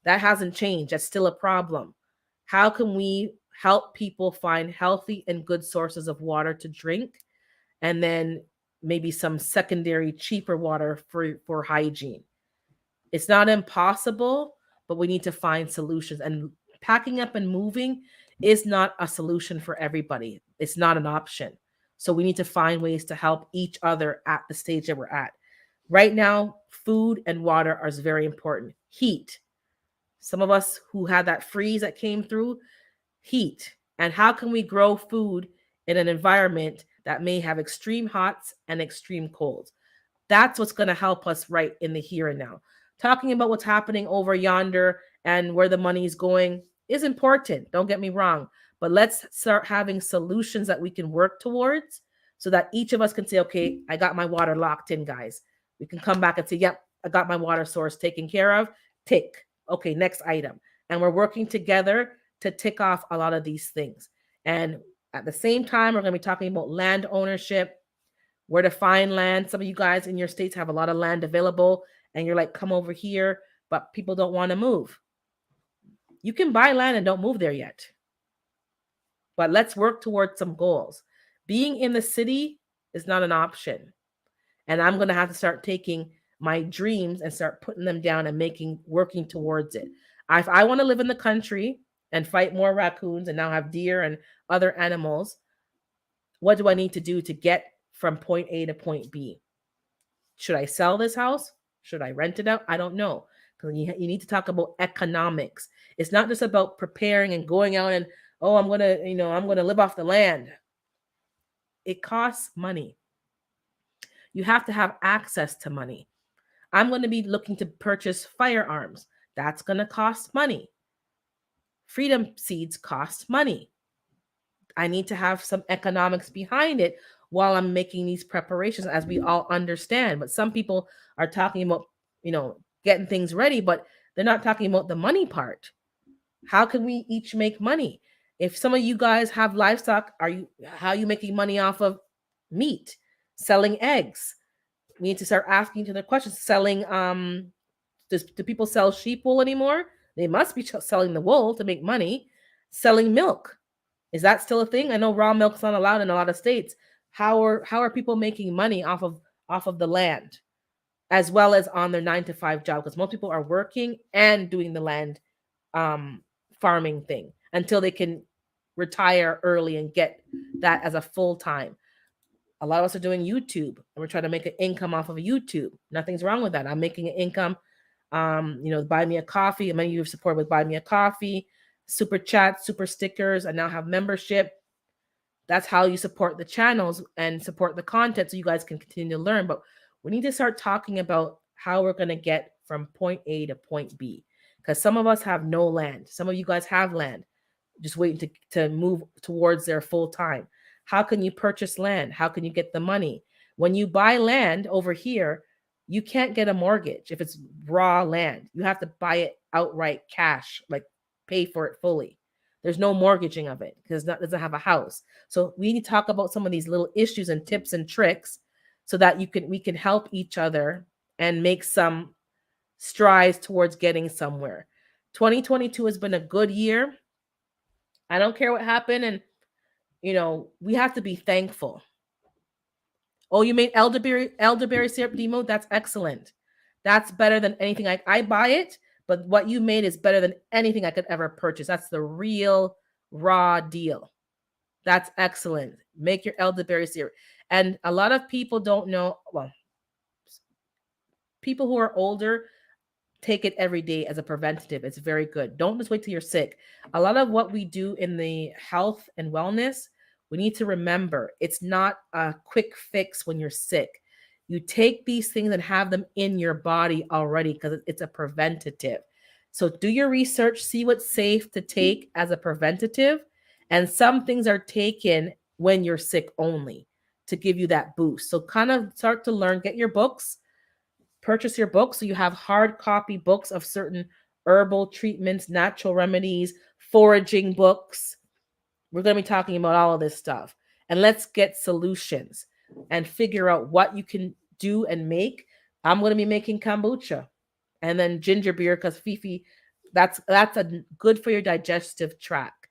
That hasn't changed. That's still a problem. How can we help people find healthy and good sources of water to drink, and then maybe some secondary cheaper water for hygiene? It's not impossible, but we need to find solutions. And packing up and moving is not a solution for everybody. It's not an option. So we need to find ways to help each other at the stage that we're at. Right now, food and water are very important. Heat. Some of us who had that freeze that came through, heat. And how can we grow food in an environment that may have extreme hots and extreme colds? That's what's going to help us right in the here and now. Talking about what's happening over yonder and where the money is going is important. Don't get me wrong. But let's start having solutions that we can work towards so that each of us can say, okay, I got my water locked in, guys. We can come back and say, yep, I got my water source taken care of. Tick. Okay, next item. And we're working together to tick off a lot of these things. And at the same time, we're going to be talking about land ownership, where to find land. Some of you guys in your states have a lot of land available, and you're like, come over here, but people don't want to move. You can buy land and don't move there yet. But let's work towards some goals. Being in the city is not an option. And I'm going to have to start taking my dreams and start putting them down and working towards it. If I want to live in the country and fight more raccoons and now have deer and other animals, what do I need to do to get from point A to point B? Should I sell this house? Should I rent it out? I don't know. Because you need to talk about economics. It's not just about preparing and going out and, oh, I'm going to live off the land. It costs money. You have to have access to money. I'm going to be looking to purchase firearms. That's going to cost money. Freedom seeds cost money. I need to have some economics behind it while I'm making these preparations, as we all understand. But some people are talking about, getting things ready, but they're not talking about the money part. How can we each make money? If some of you guys have livestock, how are you making money off of meat, selling eggs? We need to start asking each other questions. Selling, do people sell sheep wool anymore? They must be selling the wool to make money. Selling milk. Is that still a thing? I know raw milk's not allowed in a lot of states. How are people making money off of the land, as well as on their 9-to-5 job? Because most people are working and doing the land farming thing until they can retire early and get that as a full time. A lot of us are doing YouTube, and we're trying to make an income off of YouTube. Nothing's wrong with that. I'm making an income. Buy me a coffee. Many of you have supported with Buy Me a Coffee, super chat, super stickers. I now have membership. That's how you support the channels and support the content so you guys can continue to learn. But we need to start talking about how we're going to get from point A to point B, because some of us have no land. Some of you guys have land, just waiting to move towards their full time. How can you purchase land? How can you get the money? When you buy land over here, you can't get a mortgage if it's raw land. You have to buy it outright cash, like pay for it fully. There's no mortgaging of it because it doesn't have a house. So we need to talk about some of these little issues and tips and tricks so that we can help each other and make some strides towards getting somewhere. 2022 has been a good year. I don't care what happened. And, we have to be thankful. Oh, you made elderberry syrup, Demo? That's excellent. That's better than anything. I buy it, but what you made is better than anything I could ever purchase. That's the real raw deal. That's excellent. Make your elderberry syrup. And a lot of people don't know, well, people who are older take it every day as a preventative. It's very good. Don't just wait till you're sick. A lot of what we do in the health and wellness, we need to remember it's not a quick fix when you're sick. You take these things and have them in your body already because it's a preventative. So do your research, see what's safe to take as a preventative. And some things are taken when you're sick only to give you that boost. So kind of start to learn, get your books, purchase your books so you have hard copy books of certain herbal treatments, natural remedies, foraging books. We're going to be talking about all of this stuff. And let's get solutions and figure out what you can do and make. I'm going to be making kombucha and then ginger beer because Fifi, that's a good for your digestive tract.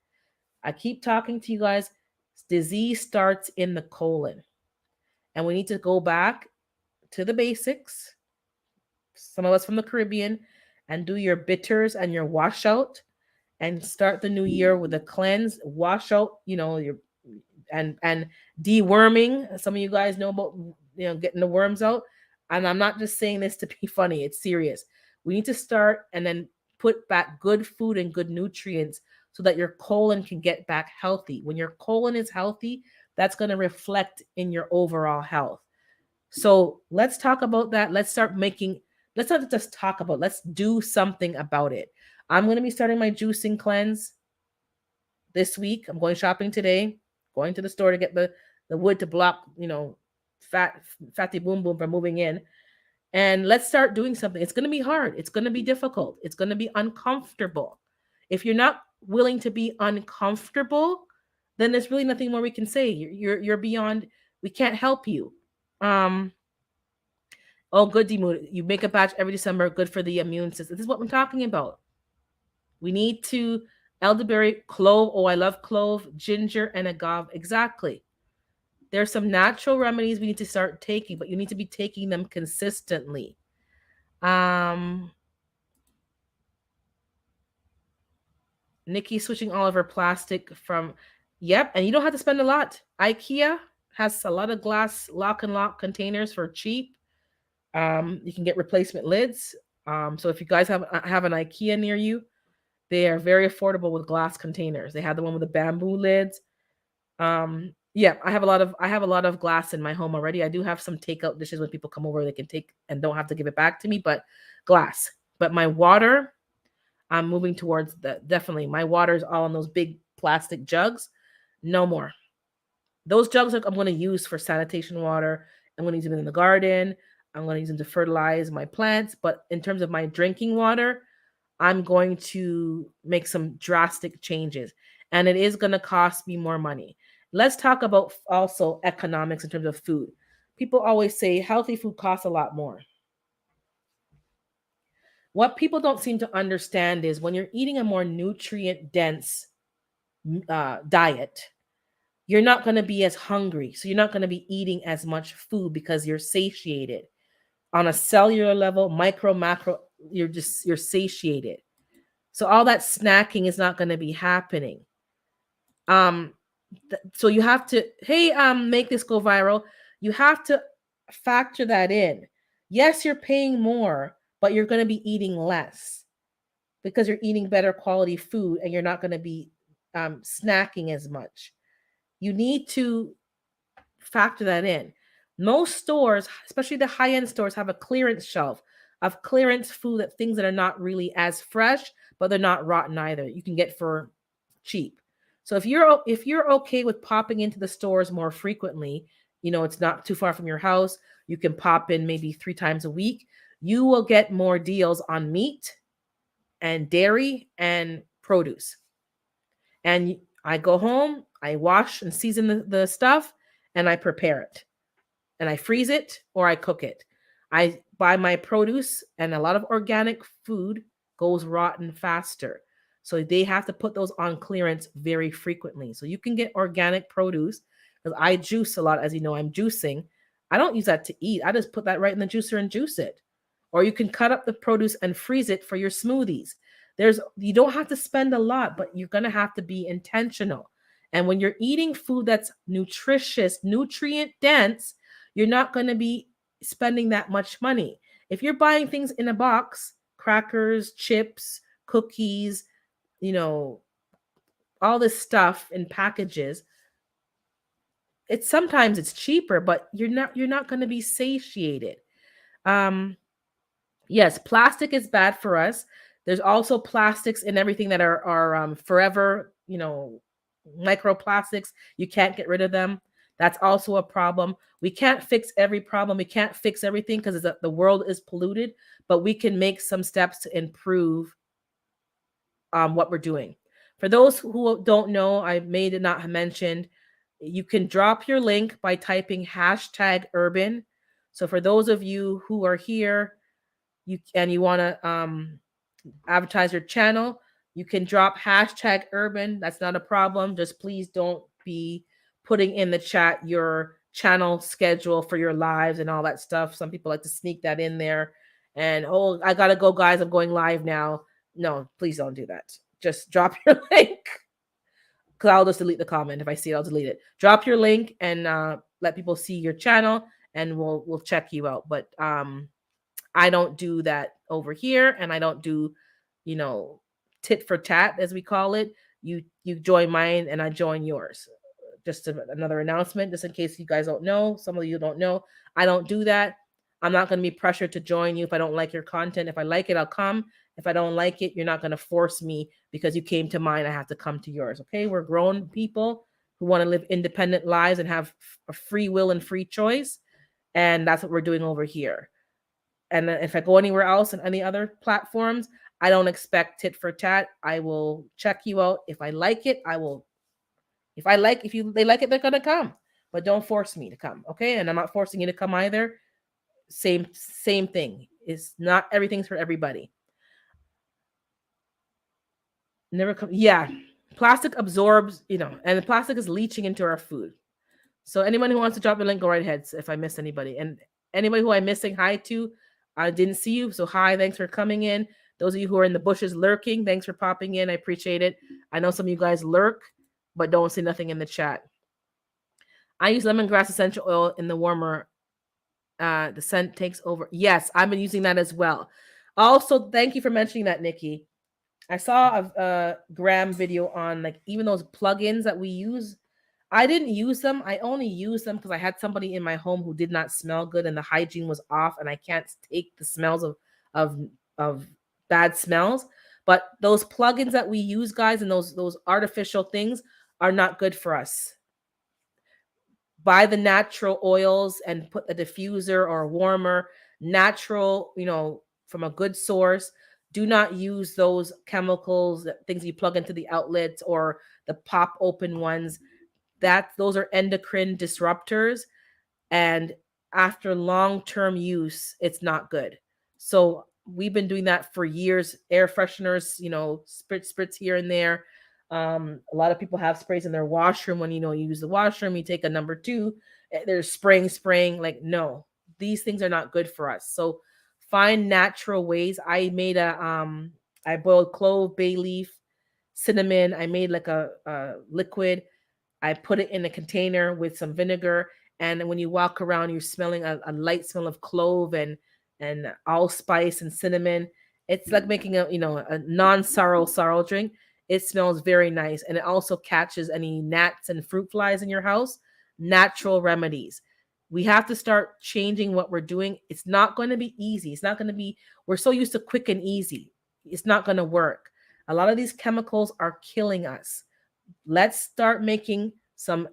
I keep talking to you guys. Disease starts in the colon. And we need to go back to the basics, some of us from the Caribbean, and do your bitters and your washout and start the new year with a cleanse, washout, your and deworming. Some of you guys know about getting the worms out. And I'm not just saying this to be funny, it's serious. We need to start and then put back good food and good nutrients so that your colon can get back healthy. When your colon is healthy, that's going to reflect in your overall health. So let's talk about that. Let's not just talk about, let's do something about it. I'm going to be starting my juicing cleanse this week. I'm going shopping today, going to the store to get the wood to block, fatty boom boom from moving in. And let's start doing something. It's going to be hard. It's going to be difficult. It's going to be uncomfortable. If you're not willing to be uncomfortable, then there's really nothing more we can say. You're beyond, we can't help you. Oh, good, Dimu. You make a batch every December, good for the immune system. This is what I'm talking about. We need to, elderberry, clove. Oh, I love clove, ginger, and agave. Exactly. There's some natural remedies we need to start taking, but you need to be taking them consistently. Nikki switching all of her plastic from, yep, and you don't have to spend a lot. IKEA has a lot of glass lock and lock containers for cheap. You can get replacement lids. So if you guys have an IKEA near you, they are very affordable with glass containers. They have the one with the bamboo lids. Yeah, I have a lot of glass in my home already. I do have some takeout dishes when people come over, they can take and don't have to give it back to me, but glass. But my water, I'm moving towards definitely. My water is all in those big plastic jugs. No more. Those jugs I'm going to use for sanitation water. I'm going to use them in the garden. I'm going to use them to fertilize my plants. But in terms of my drinking water, I'm going to make some drastic changes. And it is going to cost me more money. Let's talk about also economics in terms of food. People always say healthy food costs a lot more. What people don't seem to understand is when you're eating a more nutrient dense diet, you're not going to be as hungry. So you're not going to be eating as much food because you're satiated. On a cellular level, micro, macro, you're satiated. So all that snacking is not going to be happening. So you have to, make this go viral. You have to factor that in. Yes, you're paying more, but you're going to be eating less because you're eating better quality food and you're not going to be snacking as much. You need to factor that in. Most stores, especially the high-end stores, have a clearance shelf of clearance food, that things that are not really as fresh, but they're not rotten either. You can get for cheap. So if you're okay with popping into the stores more frequently, it's not too far from your house, you can pop in maybe 3 times a week, you will get more deals on meat and dairy and produce. And I go home, I wash and season the stuff, and I prepare it. And I freeze it or I cook it. I buy my produce, and a lot of organic food goes rotten faster. So they have to put those on clearance very frequently. So you can get organic produce, because I juice a lot. As you know, I'm juicing. I don't use that to eat. I just put that right in the juicer and juice it. or you can cut up the produce and freeze it for your smoothies. You don't have to spend a lot, but you're going to have to be intentional. And when you're eating food that's nutritious, nutrient dense, you're not going to be spending that much money. If you're buying things in a box, crackers, chips, cookies, you know, all this stuff in packages, sometimes it's cheaper, but you're not going to be satiated. Um yes, plastic is bad for us. There's also plastics in everything that are forever, microplastics. You can't get rid of them. That's also a problem. We can't fix every problem. We can't fix everything because the world is polluted, but we can make some steps to improve what we're doing. For those who don't know, I may not have mentioned, you can drop your link by typing #urban. So for those of you who are here, you want to advertise your channel, you can drop #urban. That's not a problem. Just please don't be putting in the chat your channel schedule for your lives and all that stuff. Some people like to sneak that in there. And, oh, I got to go, guys. I'm going live now. No, please don't do that. Just drop your link. Because I'll just delete the comment. If I see it, I'll delete it. Drop your link and let people see your channel, and we'll check you out. But I don't do that over here, and I don't do, tit for tat, as we call it. You join mine and I join yours. Just another announcement, just in case you guys don't know. Some of you don't know. I don't do that. I'm not going to be pressured to join you if I don't like your content. If I like it, I'll come. If I don't like it, you're not going to force me because you came to mine. I have to come to yours. Okay. We're grown people who want to live independent lives and have a free will and free choice. And that's what we're doing over here. And if I go anywhere else in any other platforms, I don't expect tit for tat. I will check you out. If I like it, I will. If they like it, they're gonna come. But don't force me to come, okay? And I'm not forcing you to come either. Same thing. It's not everything's for everybody. Never come. Yeah, plastic absorbs, and the plastic is leaching into our food. So anyone who wants to drop the link, go right ahead. If I miss anybody, and anybody who I'm missing, hi to. I didn't see you, so hi. Thanks for coming in. Those of you who are in the bushes lurking, thanks for popping in. I appreciate it. I know some of you guys lurk, but don't see nothing in the chat. I use lemongrass essential oil in the warmer. The scent takes over. Yes, I've been using that as well. Also, thank you for mentioning that, Nikki. I saw a Graham video on even those plugins that we use. I didn't use them. I only used them because I had somebody in my home who did not smell good and the hygiene was off, and I can't take the smells of bad smells. But those plugins that we use, guys, and those artificial things are not good for us. Buy the natural oils and put a diffuser or a warmer, natural, from a good source. Do not use those chemicals, things you plug into the outlets or the pop open ones. Those are endocrine disruptors, and after long-term use, it's not good. So we've been doing that for years. Air fresheners, spritz here and there. A lot of people have sprays in their washroom. When you use the washroom, you take a number 2. There's spraying. No, these things are not good for us. So find natural ways. I made I boiled clove, bay leaf, cinnamon. I made a liquid. I put it in a container with some vinegar, and when you walk around, you're smelling a light smell of clove and allspice and cinnamon. It's like making a non-sorrel drink. It smells very nice, and it also catches any gnats and fruit flies in your house. Natural remedies. We have to start changing what we're doing. It's not going to be easy. It's not going to be. We're so used to quick and easy. It's not going to work. A lot of these chemicals are killing us. Let's start making some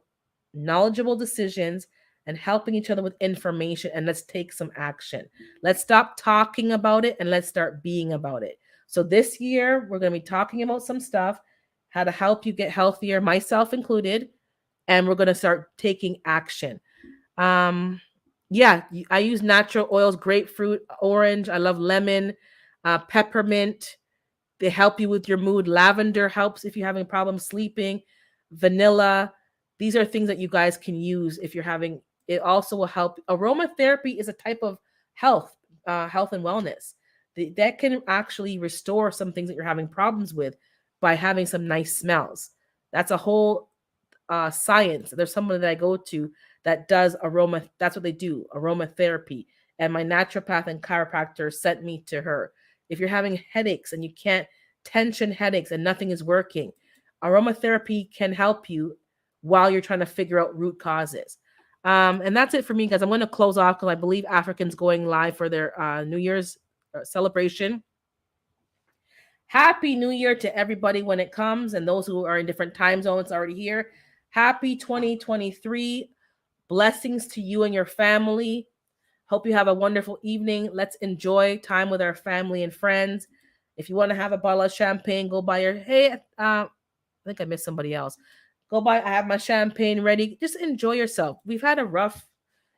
knowledgeable decisions and helping each other with information, and let's take some action. Let's stop talking about it and let's start being about it. So this year, we're going to be talking about some stuff, how to help you get healthier, myself included, and we're going to start taking action. Yeah, I use natural oils, grapefruit, orange. I love lemon, peppermint. They help you with your mood. Lavender helps if you're having a problem sleeping. Vanilla. These are things that you guys can use if you're having. It also will help. Aromatherapy is a type of health. health and wellness. That can actually restore some things that you're having problems with by having some nice smells. That's a whole science. There's someone that I go to that does aroma. That's what they do, aromatherapy. And my naturopath and chiropractor sent me to her. If you're having headaches and you can't, tension headaches and nothing is working, aromatherapy can help you while you're trying to figure out root causes. And that's it for me, guys. I'm going to close off because I believe Africans going live for their New Year's celebration. Happy New Year to everybody when it comes, and those who are in different time zones already here. Happy 2023. Blessings to you and your family. Hope you have a wonderful evening. Let's enjoy time with our family and friends. If you want to have a bottle of champagne, go buy your, I think I missed somebody else. Go buy, I have my champagne ready. Just enjoy yourself. We've had a rough,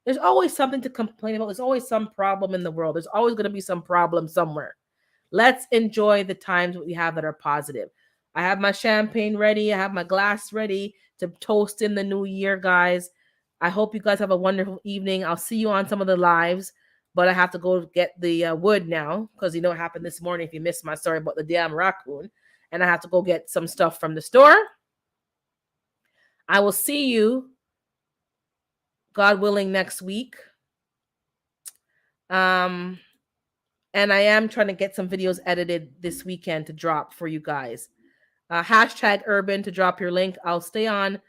there's always something to complain about. There's always some problem in the world. There's always going to be some problem somewhere. Let's enjoy the times we have that are positive. I have my champagne ready. I have my glass ready to toast in the new year, guys. I hope you guys have a wonderful evening. I'll see you on some of the lives, but I have to go get the wood now because you know what happened this morning if you missed my story about the damn raccoon. And I have to go get some stuff from the store. I will see you, God willing, next week. And I am trying to get some videos edited this weekend to drop for you guys. Hashtag urban to drop your link. I'll stay on.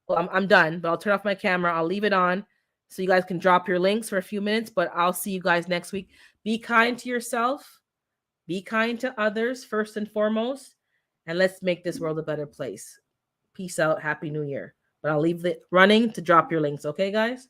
Well, I'm done, but I'll turn off my camera. I'll leave it on so you guys can drop your links for a few minutes, but I'll see you guys next week. Be kind to yourself. Be kind to others first and foremost. And let's make this world a better place. Peace out. Happy New Year. But I'll leave it running to drop your links. Okay, guys?